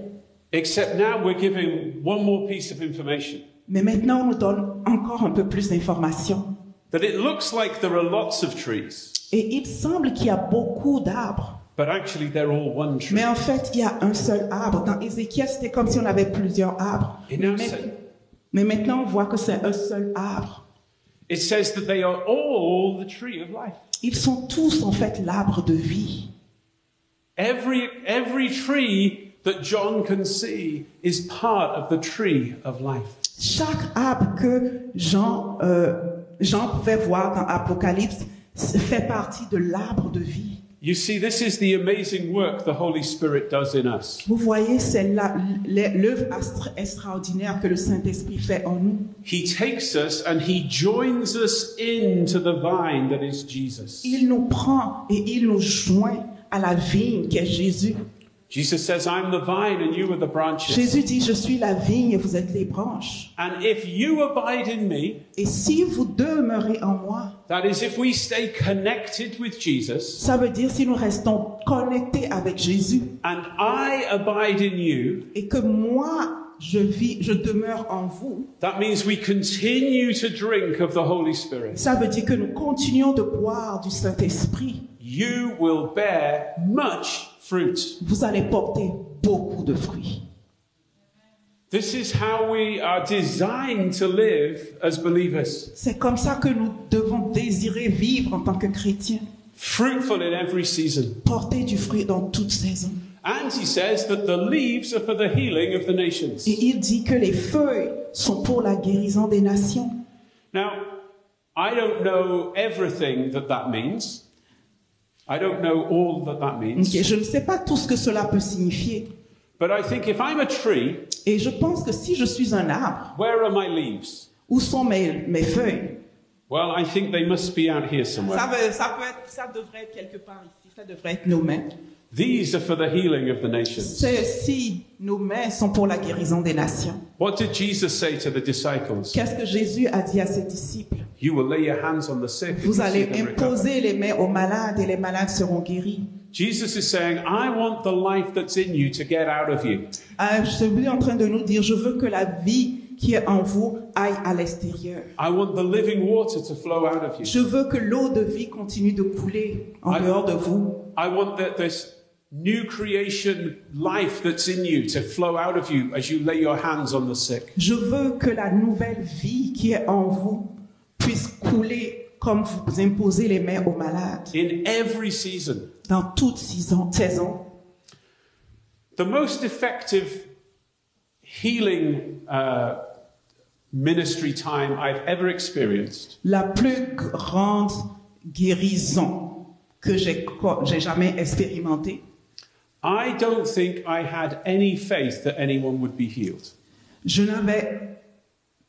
Except now we're giving one more piece of information. Mais maintenant, on nous donne encore un peu plus d'informations. That it looks like there are lots of trees. Et il semble qu'il y a beaucoup d'arbres. But actually they're all one tree. Mais en fait, il y a un seul arbre. Dans Ézéchiel, c'était comme si on avait plusieurs arbres. Mais maintenant, on voit que c'est un seul arbre. It says that they are all the tree of life. Ils sont tous en fait l'arbre de vie. Every tree that John can see is part of the tree of life. Chaque arbre que Jean pouvait voir dans Apocalypse fait partie de l'arbre de vie. You see, this is the amazing work the Holy Spirit does in us. Vous voyez, c'est l'œuvre extraordinaire que le Saint-Esprit fait en nous. He takes us and he joins us into the vine that is Jesus. Il nous prend et il nous joint à la vigne qui est Jésus. Jesus says, I'm the vine and you are the branches. Jésus dit, je suis la vigne et vous êtes les branches. And if you abide in me, et si vous demeurez en moi, that is, if we stay connected with Jesus, ça veut dire si nous restons connectés avec Jésus, and I abide in you, et que moi je demeure en vous, that means we continue to drink of the Holy Spirit. Ça veut dire que nous continuons de boire du Saint-Esprit. You will bear much fruit. Vous allez porter beaucoup de fruits. This is how we are designed to live as believers. C'est comme ça que nous devons désirer vivre en tant que chrétiens. Fruitful in every season. Porter du fruit dans toute saison. And he says that the leaves are for the healing of the nations. Et il dit que les feuilles sont pour la guérison des nations. Now, I don't know everything that means. I don't know all that means. Okay, je ne sais pas tout ce que cela peut signifier. But I think if I'm a tree, et je pense que si je suis un arbre, where are my leaves? Où sont mes feuilles? Well, I think they must be out here somewhere. Ça devrait être quelque part ici. Ça devrait être nos mains. These are for the healing of the nations. Ceux-ci, nos mains, sont pour la guérison des nations. What did Jesus say to the disciples? Qu'est-ce que Jésus a dit à ses disciples? You will lay your hands on the sick. Vous allez imposer les mains aux malades et les malades seront guéris. Jesus is saying, I want the life that's in you to get out of you. Jésus est en train de nous dire, je veux que la vie qui est en vous aille à l'extérieur. I want the living water to flow out of you. Je veux que l'eau de vie continue de couler en dehors de vous. I want this new creation life that's in you to flow out of you as you lay your hands on the sick. Je veux que la nouvelle vie qui est en vous puisse couler comme vous imposez les mains aux malades. In every season. Dans toute saison. The most effective healing ministry time I've ever experienced. La plus grande guérison que j'ai jamais expérimentée. I don't think I had any faith that anyone would be healed. Je n'avais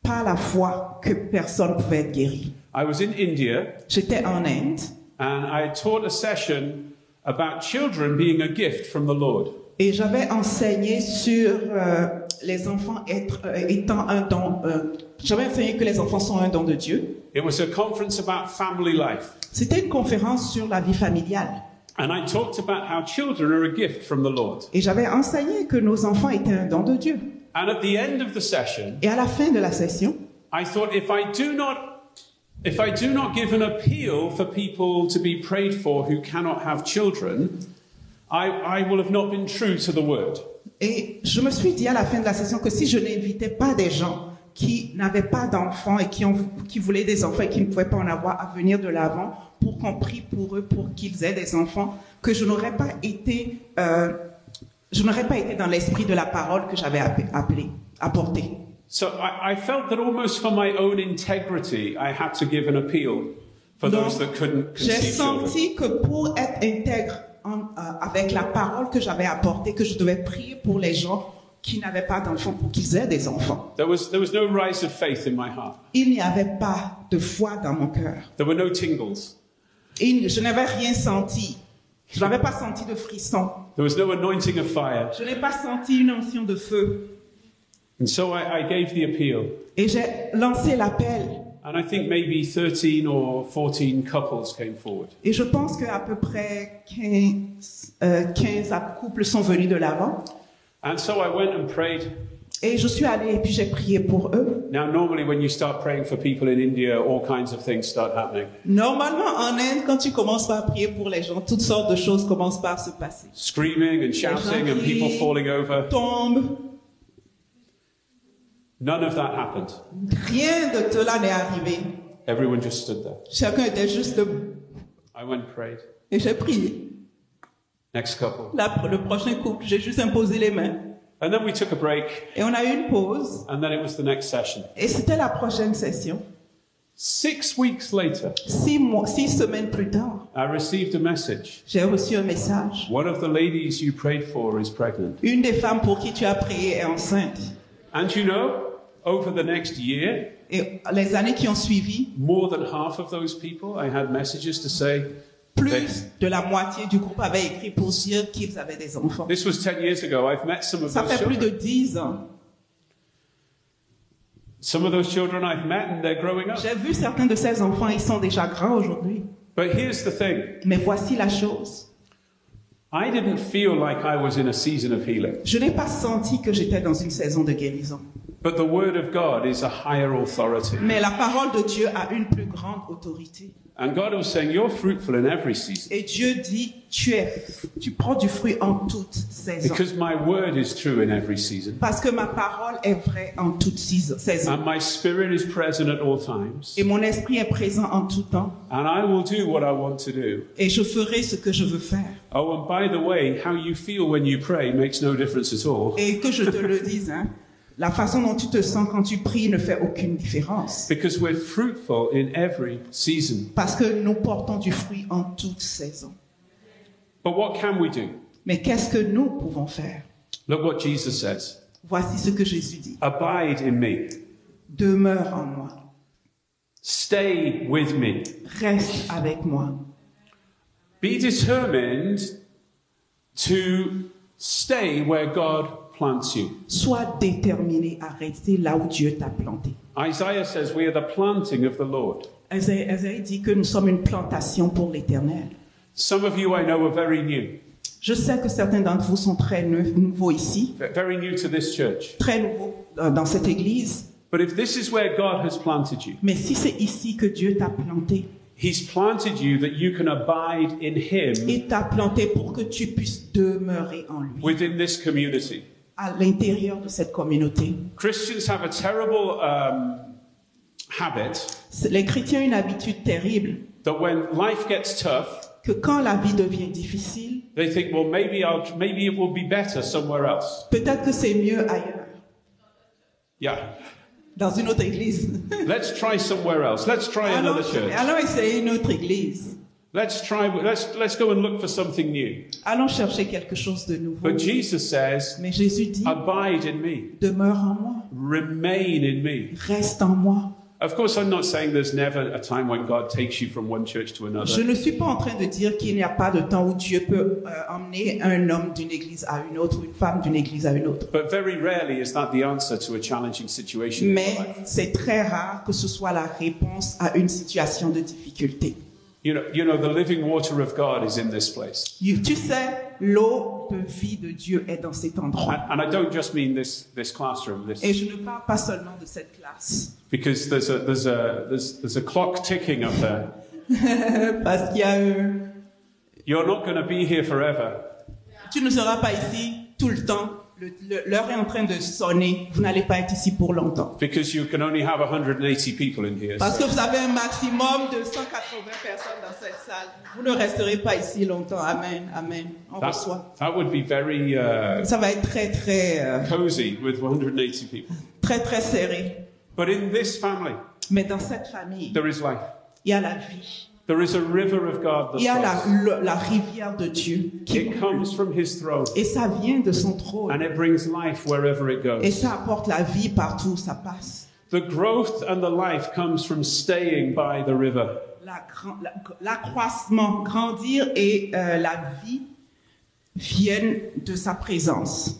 pas la foi que personne pouvait être guéri. I was in India. J'étais en Inde. And I taught a session about children being a gift from the Lord. Et j'avais enseigné sur les enfants étant un don. J'avais enseigné que les enfants sont un don de Dieu. It was a conference about family life. C'était une conférence sur la vie familiale. And I talked about how children are a gift from the Lord. Et j'avais enseigné que nos enfants étaient un don de Dieu. And at the end of the session, et à la fin de la session, I thought if I do not give an appeal for people to be prayed for who cannot have children, I will have not been true to the word. Et je me suis dit à la fin de la session que si je n'invitais pas des gens qui n'avaient pas d'enfants et qui voulaient des enfants et qui ne pouvaient pas en avoir à venir de l'avant pour qu'on prie pour eux pour qu'ils aient des enfants, que je n'aurais pas été dans l'esprit de la parole que j'avais apporté. So I felt that almost for my own integrity, I had to give an appeal for those that couldn't conceive J'ai senti que pour être intègre avec la parole que j'avais apportée, que je devais prier pour les gens qui n'avaient pas d'enfants pour qu'ils aient des enfants. There was no rise of faith in my heart. Il n'y avait pas de foi dans mon cœur. There were no tingles. Et je n'avais rien senti. Je n'avais pas senti de frisson. There was no anointing of fire. Je n'ai pas senti une onction de feu. And so I gave the appeal. Et j'ai lancé l'appel. And I think maybe 13 or 14 couples came forward. Et je pense qu'à peu près 15 couples sont venus de l'avant. And so I went and prayed. Et je suis allée et puis j'ai prié pour eux. Now, normally when you start praying for people in India, all kinds of things start happening. Normalement, en Inde, quand tu commences par prier pour les gens, toutes sortes de choses commencent par se passer. Screaming and shouting and people falling over. Tombent. None of that happened. Rien de cela n'est arrivé. Everyone just stood there. Chacun était juste debout. I went and prayed. Et j'ai prié. Next couple. Le prochain couple, j'ai juste imposé les mains. And then we took a break. Et on a eu une pause. And then it was the next session. Et c'était la prochaine session. 6 weeks later, 6 semaines plus tard, I received a message. j'ai reçu un message. One of the ladies you prayed for is pregnant. Une des femmes pour qui tu as prié est enceinte. And you know, over the next year, et les années qui ont suivi, more than half of those people, I had messages to say, plus de la moitié du groupe avait écrit pour dire qu'ils avaient des enfants. This was 10 years ago. I've met some of Ça those fait plus de children. 10 ans. Some of those children I've met and they're growing up. J'ai vu certains de ces enfants, ils sont déjà grands aujourd'hui. But here's the thing. Mais voici la chose. I didn't feel like I was in a season of healing. Je n'ai pas senti que j'étais dans une saison de guérison. But the word of God is a higher authority. Mais la parole de Dieu a une plus grande autorité. And God was saying, you're fruitful in every season. Et Dieu dit, tu prends du fruit en toute saison. Because my word is true in every season. Parce que ma parole est vraie en toute saison. And my spirit is present at all times. Et mon esprit est présent en tout temps. And I will do what I want to do. Et je ferai ce que je veux faire. Oh, and by the way, how you feel when you pray makes no difference at all. Et que je te le dise, hein, la façon dont tu te sens quand tu pries ne fait aucune différence. Because we're fruitful in every season. Parce que nous portons du fruit en toute saison. But what can we do? Mais qu'est-ce que nous pouvons faire? Look what Jesus says. Voici ce que Jésus dit. Abide in me. Demeure en moi. Stay with me. Reste avec moi. Be determined to stay where God plants you. Sois déterminé à rester là où Dieu t'a planté. Isaiah says we are the planting of the Lord. Isaïe dit que nous sommes une plantation pour l'Éternel. Some of you I know are very new. Je sais que certains d'entre vous sont très nouveaux ici, Very new to this church. très nouveaux dans cette église. But if this is where God has planted you, Mais si c'est ici que Dieu t'a planté, He's planted you that you can abide in Him il t'a planté pour que tu puisses demeurer en lui, within this community. à l'intérieur de cette communauté. Christians have a terrible habit Les chrétiens ont une habitude terrible that when life gets tough, que quand la vie devient difficile, they think, well, maybe it will be better somewhere else. peut-être que c'est mieux ailleurs, Yeah. dans une autre église. Let's try somewhere else. Let's try another church. Allons essayer une autre église. Let's go and look for something new. Allons chercher quelque chose de nouveau. But Jesus says, Mais Jésus dit, abide in me. demeure en moi, Remain in me. reste en moi. Of course, I'm not saying there's never a time when God takes you from one church to Je another. ne suis pas en train de dire qu'il n'y a pas de temps où Dieu peut emmener un homme d'une église à une autre, ou une femme d'une église à une autre. But very rarely is that the answer to a challenging situation. in Mais your life. c'est très rare que ce soit la réponse à une situation de difficulté. You know, the living water of God is in this place. Tu sais, l'eau de vie de Dieu est dans cet endroit. And I don't just mean this classroom, Et je ne parle pas seulement de cette classe. because there's a clock ticking up there. Parce qu'il y a You're not going to be here forever. tu ne seras pas ici tout le temps. L'heure est en train de sonner. Vous n'allez pas être ici pour longtemps. Because you can only have 180 people in here. Parce que vous avez un maximum de 180 personnes dans cette salle. Vous ne resterez pas ici longtemps. Amen. Amen. On reçoit. That would be very Ça va être très, très, cozy with 180 people. très, très serré. But in this family, Mais dans cette famille, there is life. il y a la vie. There is a river of God that Il y a flows. la rivière de Dieu qui It comes from His throne. et ça vient de son trône. And it brings life wherever it Et goes. ça apporte la vie partout où ça passe. The growth and the life comes from staying by the river. L'accroissement, grandir et la vie viennent de sa présence.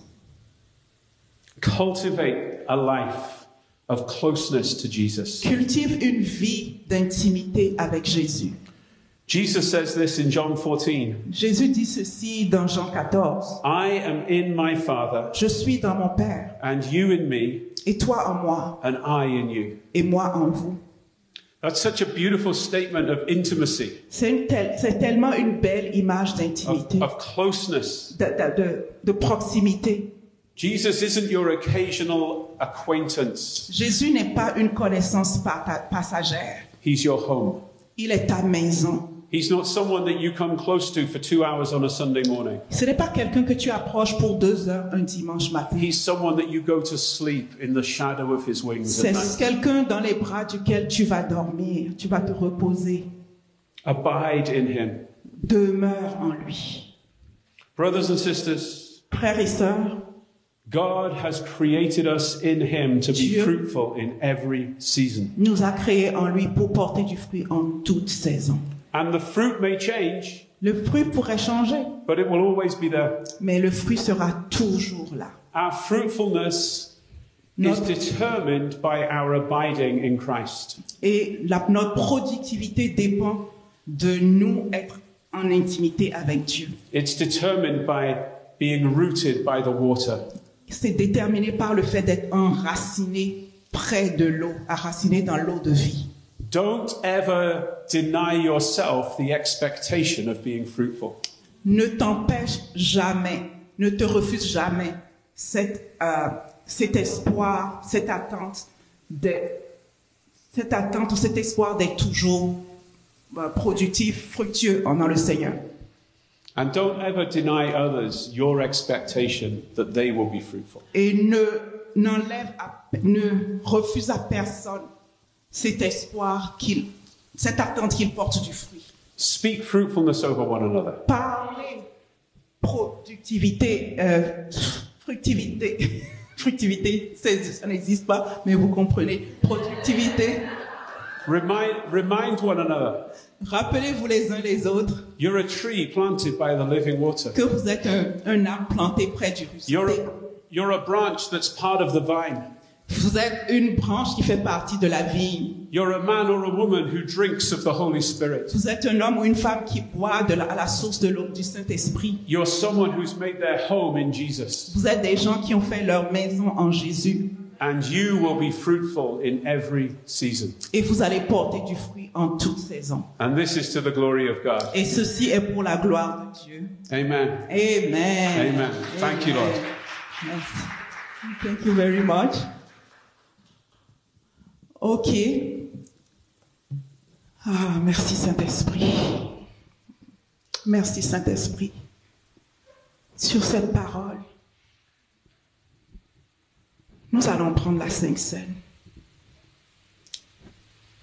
Cultivate a life of closeness to Jesus. Cultive une vie d'intimité avec Jésus. Jesus says this in John 14. Jésus dit ceci dans Jean 14. I am in my Father, Je suis dans mon Père, and you in me, et toi en moi, and I in you. et moi en vous. That's such a beautiful statement of intimacy, C'est tellement une belle image d'intimité, of closeness. de proximité. Jesus isn't your occasional acquaintance. Jésus n'est pas une connaissance passagère. He's your home. Il est ta maison. He's not someone that you come close to for 2 hours on a Sunday morning. Ce n'est pas quelqu'un que tu approches pour 2 heures un dimanche matin. He's someone that you go to sleep in the shadow of his wings at C'est night. quelqu'un dans les bras duquel tu vas dormir, tu vas te reposer. Abide in him. Demeure en lui. Brothers and sisters, frères et sœurs, God has created us in him to be Dieu fruitful in every season. nous a créés en lui pour porter du fruit en toute saison. And the fruit may change, Le fruit pourrait changer, but it will always be there. mais le fruit sera toujours là. Our fruitfulness is Notre- determined by our abiding in Christ. Et notre productivité dépend de nous être en intimité avec Dieu. It's determined by being rooted by the water. C'est déterminé par le fait d'être enraciné près de l'eau, enraciné dans l'eau de vie. Don't ever deny yourself the expectation of being fruitful. Ne t'empêche jamais, ne te refuse jamais cet espoir, cette attente ou cet espoir d'être toujours productif, fructueux dans le Seigneur. And don't ever deny others your expectation that they will be fruitful. Et ne refuse à personne cet espoir cette attente qu'il porte du fruit. Speak fruitfulness over one another. Parlez productivité, fructivité, fructivité, ça n'existe pas, mais vous comprenez, productivité. Remind one another. Rappelez-vous les uns les autres You're a tree planted by the living water. que vous êtes un arbre planté près du ruisseau. You're a branch that's part of the vine. Vous êtes une branche qui fait partie de la vigne. You're a man or a woman who drinks of the Holy Spirit. Vous êtes un homme ou une femme qui boit à la source de l'eau du Saint-Esprit. You're someone who's made their home in Jesus. Vous êtes des gens qui ont fait leur maison en Jésus. And you will be fruitful in every season. Et vous allez porter du fruit en toute saison. And this is to the glory of God. Et ceci est pour la gloire de Dieu. Amen. Amen. Amen. Thank you, Lord. Merci. Thank you very much. Ok. Merci Saint-Esprit. Merci Saint-Esprit. Sur cette parole, nous allons prendre la Sainte Seine.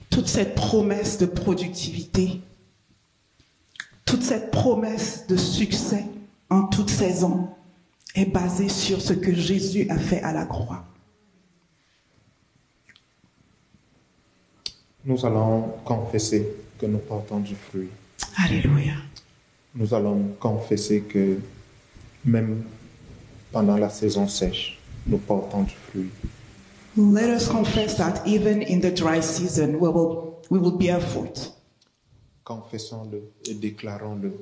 Toute cette promesse de productivité, toute cette promesse de succès en toute saison est basée sur ce que Jésus a fait à la croix. Nous allons confesser que nous portons du fruit. Alléluia. Nous allons confesser que même pendant la saison sèche, nous portons du fruit. Let us confess that even in the dry season, we will bear fruit. Confessons-le et déclarons-le.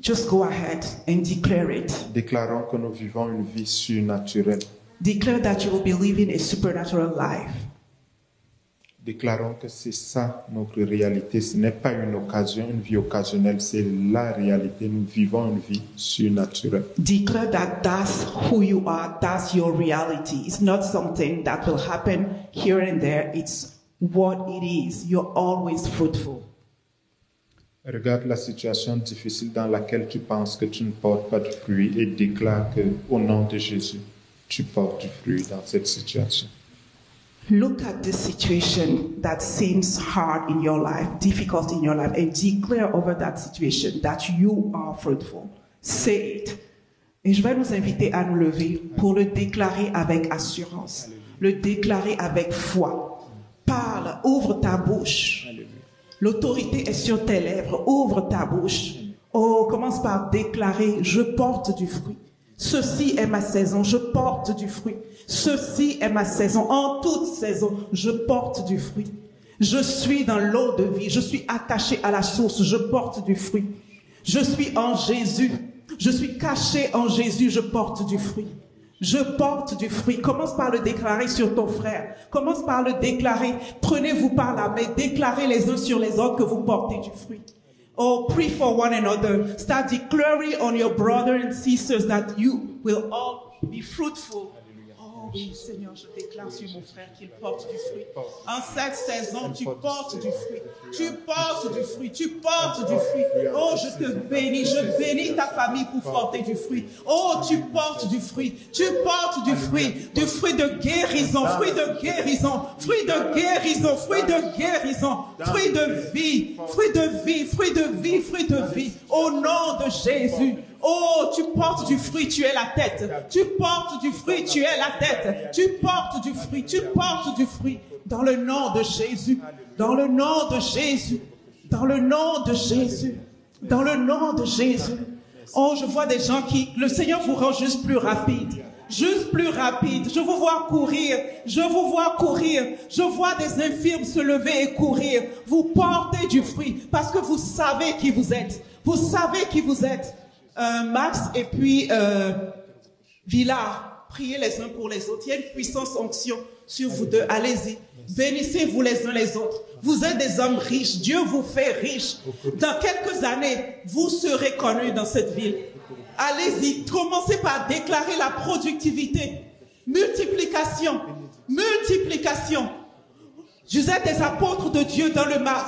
Just go ahead and declare it. Déclarons que nous vivons une vie surnaturelle. Declare that you will be living a supernatural life. Déclarons que c'est ça notre réalité. Ce n'est pas une occasion, une vie occasionnelle, c'est la réalité. Nous vivons une vie surnaturelle. Declare that that's who you are, that's your reality. It's not something that will happen here and there. It's what it is. You're always fruitful. Regarde la situation difficile dans laquelle tu penses que tu ne portes pas de fruit et déclare que, au nom de Jésus, tu portes du fruit dans cette situation. Look at the situation that seems hard in your life, difficult in your life, and declare over that situation that you are fruitful. Say it. Et je vais nous inviter à nous lever pour le déclarer avec assurance, le déclarer avec foi. Parle, ouvre ta bouche. L'autorité est sur tes lèvres. Ouvre ta bouche. Oh, commence par déclarer, je porte du fruit. Ceci est ma saison, je porte du fruit. Ceci est ma saison. En toute saison, je porte du fruit. Je suis dans l'eau de vie. Je suis attaché à la source. Je porte du fruit. Je suis en Jésus. Je suis caché en Jésus. Je porte du fruit. Je porte du fruit. Commence par le déclarer sur ton frère. Commence par le déclarer. Prenez-vous par la main. Déclarez les uns sur les autres que vous portez du fruit. Oh, pray for one another. Start declaring on your brothers and sisters that you will all be fruitful. Oh, Oh oui, Seigneur, je déclare sur mon frère qu'il porte du fruit. En cette saison, tu portes du fruit. Tu portes du fruit. Tu portes du fruit. Oh, je te bénis. Je bénis ta famille pour porter du fruit. Oh, tu portes du fruit. Tu portes du fruit. Du fruit de guérison. Fruit de guérison. Fruit de guérison. Fruit de guérison. Fruit de vie. Fruit de vie. Fruit de vie. Fruit de vie. Au nom de Jésus. Oh, tu portes du fruit, tu es la tête. Tu portes du fruit, tu es la tête. Tu portes du fruit, tu portes du fruit. Dans le nom de Jésus. Dans le nom de Jésus. Dans le nom de Jésus. Dans le nom de Jésus. Oh, je vois des gens qui... Le Seigneur vous rend juste plus rapide. Juste plus rapide. Je vous vois courir. Je vous vois courir. Je vois des infirmes se lever et courir. Vous portez du fruit parce que vous savez qui vous êtes. Vous savez qui vous êtes. Max et puis Villard, priez les uns pour les autres. Il y a une puissance onction sur vous deux. Allez-y. Bénissez-vous les uns les autres. Vous êtes des hommes riches. Dieu vous fait riche. Dans quelques années, vous serez connus dans cette ville. Allez-y. Commencez par déclarer la productivité. Multiplication. Multiplication. Vous êtes des apôtres de Dieu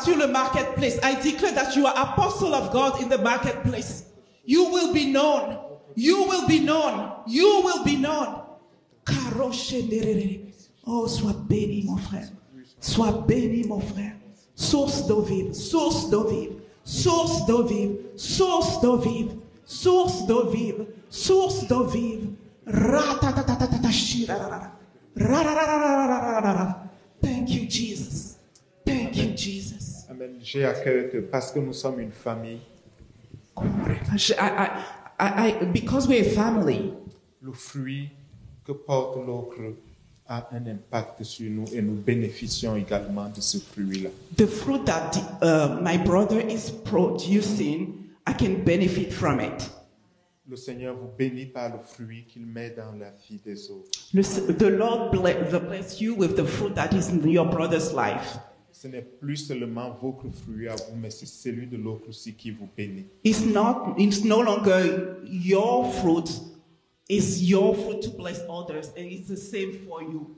sur le marketplace. I declare that you are apostle of God in the marketplace. You will be known. You will be known. You will be known. Oh, sois béni, mon frère. Sois béni, mon frère. Source d'eau vive. Source d'eau vive. Source d'eau vive. Source d'eau vive. Source d'eau vive. Source d'eau vive. Thank you, Jesus. Thank you, Jesus. Amen. J'ai à cœur que parce que nous sommes une famille, because we're a family, le fruit que porte l'autre a un impact sur nous et nous bénéficions également de ce fruit-là. The fruit that my brother is producing, I can benefit from it. Le Seigneur vous bénit par le fruit qu'il met dans la vie des autres. The Lord bless you with the fruit that is in your brother's life. Ce n'est plus seulement votre fruit à vous, mais c'est celui de l'autre aussi qui vous bénit. It's no longer your fruit. It's your fruit to bless others, and it's the same for you.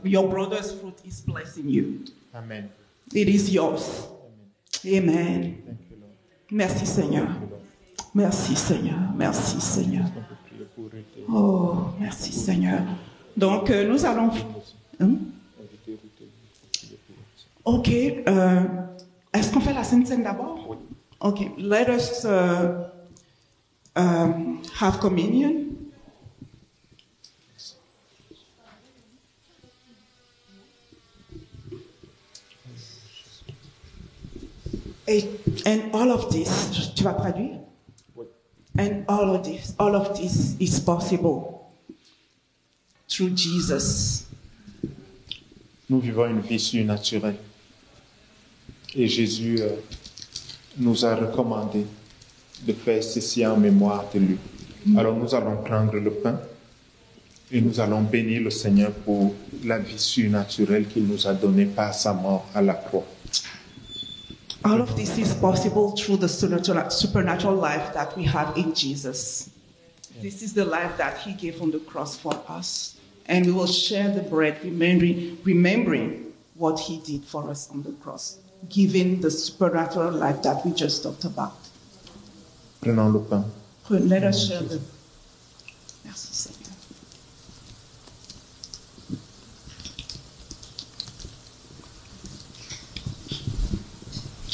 Your brother's fruit is blessing you. Amen. It is yours. Amen. Thank you, Lord. Merci, Seigneur. Merci, Seigneur. Merci, Seigneur. Oh, merci, Seigneur. Donc, nous allons... Ok. Est-ce qu'on fait la Sainte Seine d'abord? Oui. Ok. Let us have communion. And all of this, tu vas traduire? Oui. And all of this is possible through Jesus. Nous vivons une vie surnaturelle. Et Jésus nous a recommandé de faire ceci en mémoire de lui. Alors nous allons prendre le pain et nous allons bénir le Seigneur pour la vie surnaturelle qu'il nous a donnée par sa mort à la croix. All of this is possible through the supernatural life that we have in Jesus. This is the life that he gave on the cross for us. And we will share the bread, remembering what he did for us on the cross, giving the supernatural life that we just talked about. Prenons le pain. Let us share the... Merci, Seigneur.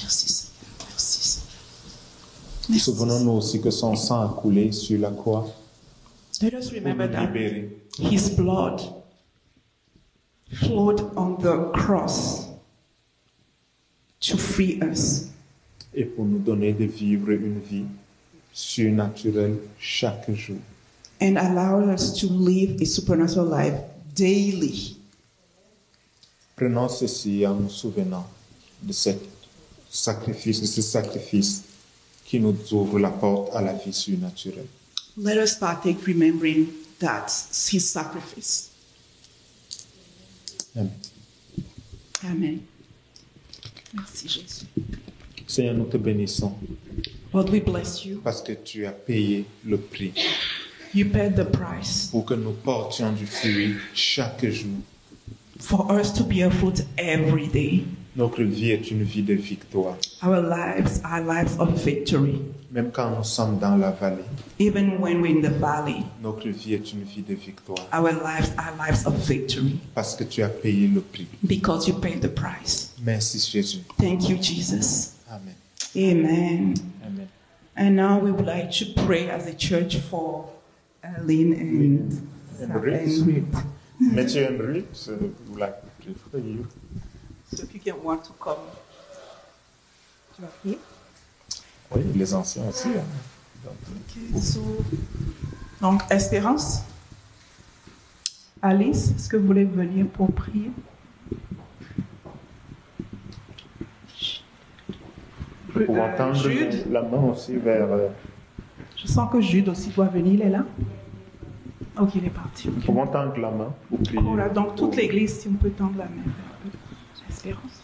Merci, Seigneur. Merci, Seigneur. Souvenons-nous aussi que son sang a coulé sur la croix. Let us remember that his blood flowed on the cross to free us. Et pour nous donner de vivre une vie surnaturelle chaque jour. And allow us to live a supernatural life daily. Prenons ceci en nous souvenant de ce sacrifice qui nous ouvre la porte à la vie surnaturelle. Let us partake remembering that his sacrifice. Amen. Amen. Merci Jésus. Seigneur, nous te bénissons. Lord, we bless you. Parce que tu as payé le prix You paid the price pour que nous portions du fruit chaque jour. for us to bear fruit every day. Notre vie est une vie de victoire. Our lives are lives of victory. Même quand nous sommes dans la vallée, Even when we're in the valley, notre vie est une vie de victoire. our lives are lives of victory Parce que tu as payé le prix. because you paid the price. Merci Jésus. Thank you, Jesus. Amen. Amen. Amen. And now we would like to pray as a church for Lynn and Ruth. Matthew and Ruth, we would like to pray for you. So if you can want to come. Tu vas prier? Oui, les anciens aussi. Hein. Okay, so, donc, Espérance, Alice, est-ce que vous voulez venir pour prier? Vous pouvez tendre Jude, la main aussi vers... je sens que Jude aussi doit venir, il est là? Ok, il est parti. Nous pouvons tendre la main pour prier. Voilà, donc toute l'église, si on peut tendre la main vers Espérance.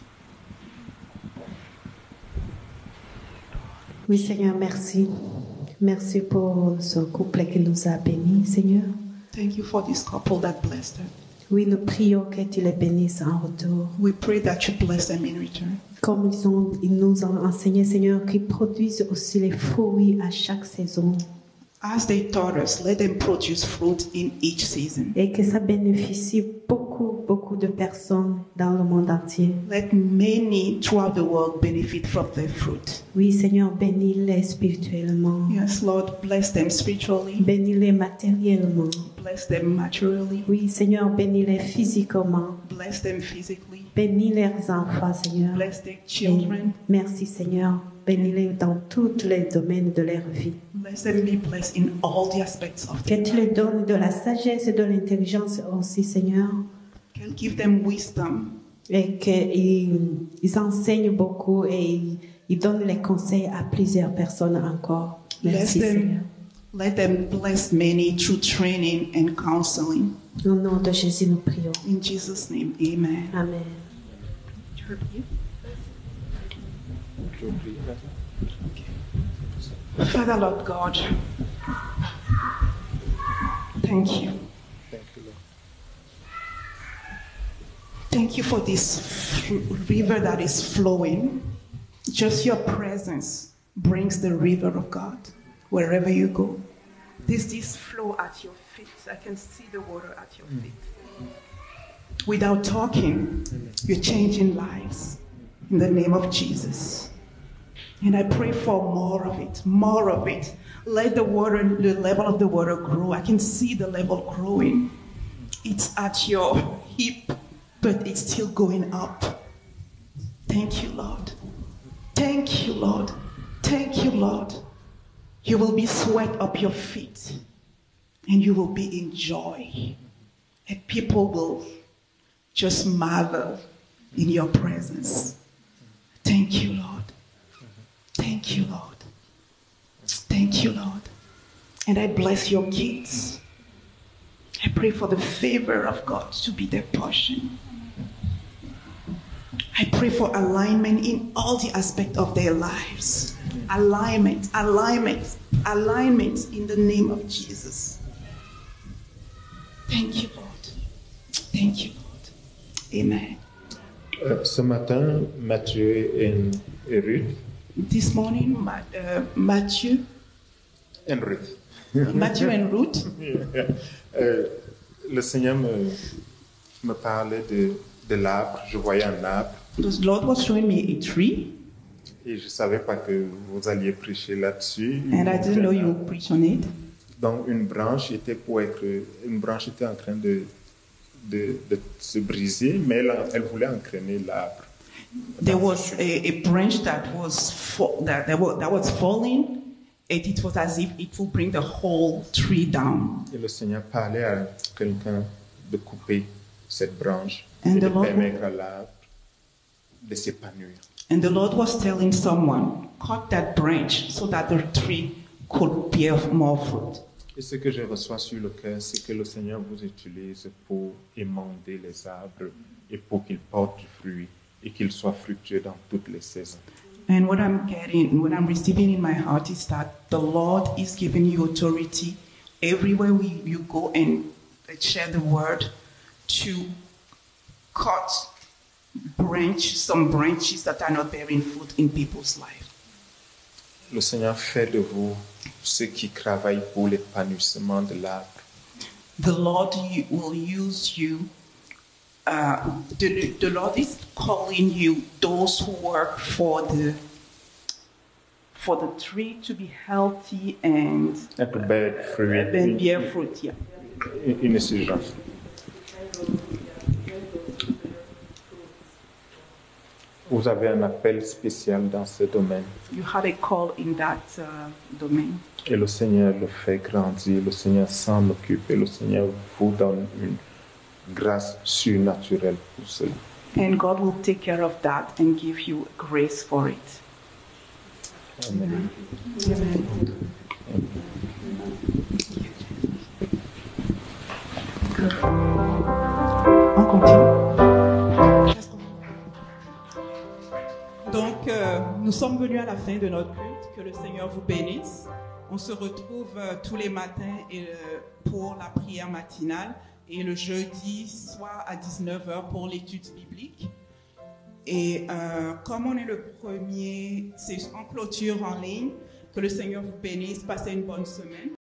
Oui, Seigneur, merci. Merci pour ce couple qui nous a bénis, Seigneur. Thank you for this couple that blessed her. Oui, nous prions que tu les bénisses en retour. We pray that you bless them in return. Comme ils nous ont enseigné, Seigneur, qu'ils produisent aussi les fruits à chaque saison. As they taught us, let them produce fruit in each season. Et que ça bénéficie beaucoup de personnes dans le monde entier. Let many throughout the world benefit from their fruit. Oui, Seigneur, bénis-les spirituellement. Yes, Lord, bless them spiritually. Bénis-les matériellement. Bless them materially. Oui, Seigneur, bénis-les physiquement. Bless them physically. Bénis leurs enfants, Seigneur. Bless their children. Merci, Seigneur. Bénis-les dans tous les domaines de leur vie. Bless them, be blessed in all the aspects of Que their tu life. les donnes de la sagesse et de l'intelligence aussi, Seigneur. Can give them wisdom. Et qu'ils enseignent beaucoup et ils donnent les conseils à plusieurs personnes encore. Merci, Seigneur. Let them bless many through training and counseling. Au nom de Jésus, nous prions. In Jesus' name, amen. Amen. Father, Lord God, thank you. Thank you for this river that is flowing. Just your presence brings the river of God wherever you go. This flow at your feet. I can see the water at your feet. Without talking, you're changing lives in the name of Jesus. And I pray for more of it, more of it. Let the level of the water grow. I can see the level growing. It's at your hip, but it's still going up. Thank you, Lord. Thank you, Lord. Thank you, Lord. You will be sweat up your feet, and you will be in joy. And people will just marvel in your presence. Thank you, Lord. Thank you, Lord. Thank you, Lord. And I bless your kids. I pray for the favor of God to be their portion. I pray for alignment in all the aspects of their lives. Alignment, alignment, alignment in the name of Jesus. Thank you, Lord. Thank you, Lord. Amen. Ce matin, Mathieu et Ruth. This morning, Matthew and Ruth. Matthew and Ruth. Le Seigneur me parlait de l'arbre. Je voyais un arbre. The Lord was showing me a tree. Et je ne savais pas que vous alliez prêcher là-dessus. And I didn't know you would preach on it. Donc une branche était en train de se briser, mais elle voulait entraîner l'arbre. There was a branch that was falling, and it was as if it would bring the whole tree down. Et le Seigneur parlait à quelqu'un de couper cette branche And et de the Lord- permettre à l'arbre de s'épanouir. And the Lord was telling someone, cut that branch so that the tree could bear more fruit. Et ce que je reçois sur le cœur, c'est que le Seigneur vous utilise pour émonder les arbres et pour qu'ils portent du fruit et qu'ils soient fructueux dans toutes les saisons. And what I'm receiving in my heart is that the Lord is giving you authority everywhere you go and share the word, to cut some branches that are not bearing fruit in people's lives. Le Seigneur fait de vous ceux qui travaillent pour l'épanouissement de l'arbre. The Lord will use you. The Lord is calling you, those who work for the tree to be healthy and bear fruit. Yeah. Une exigence. Vous avez un appel spécial dans ce domaine. You had a call in that domain. Et le Seigneur le fait grandir, le Seigneur s'en occupe et le Seigneur vous donne une grâce surnaturelle pour cela. And God will take care of that and give you grace for it. Amen. Amen. On continue. Donc, nous sommes venus à la fin de notre culte. Que le Seigneur vous bénisse. On se retrouve tous les matins pour la prière matinale et le jeudi soit à 19h pour l'étude biblique. Et comme on est le premier, c'est en clôture en ligne. Que le Seigneur vous bénisse. Passez une bonne semaine.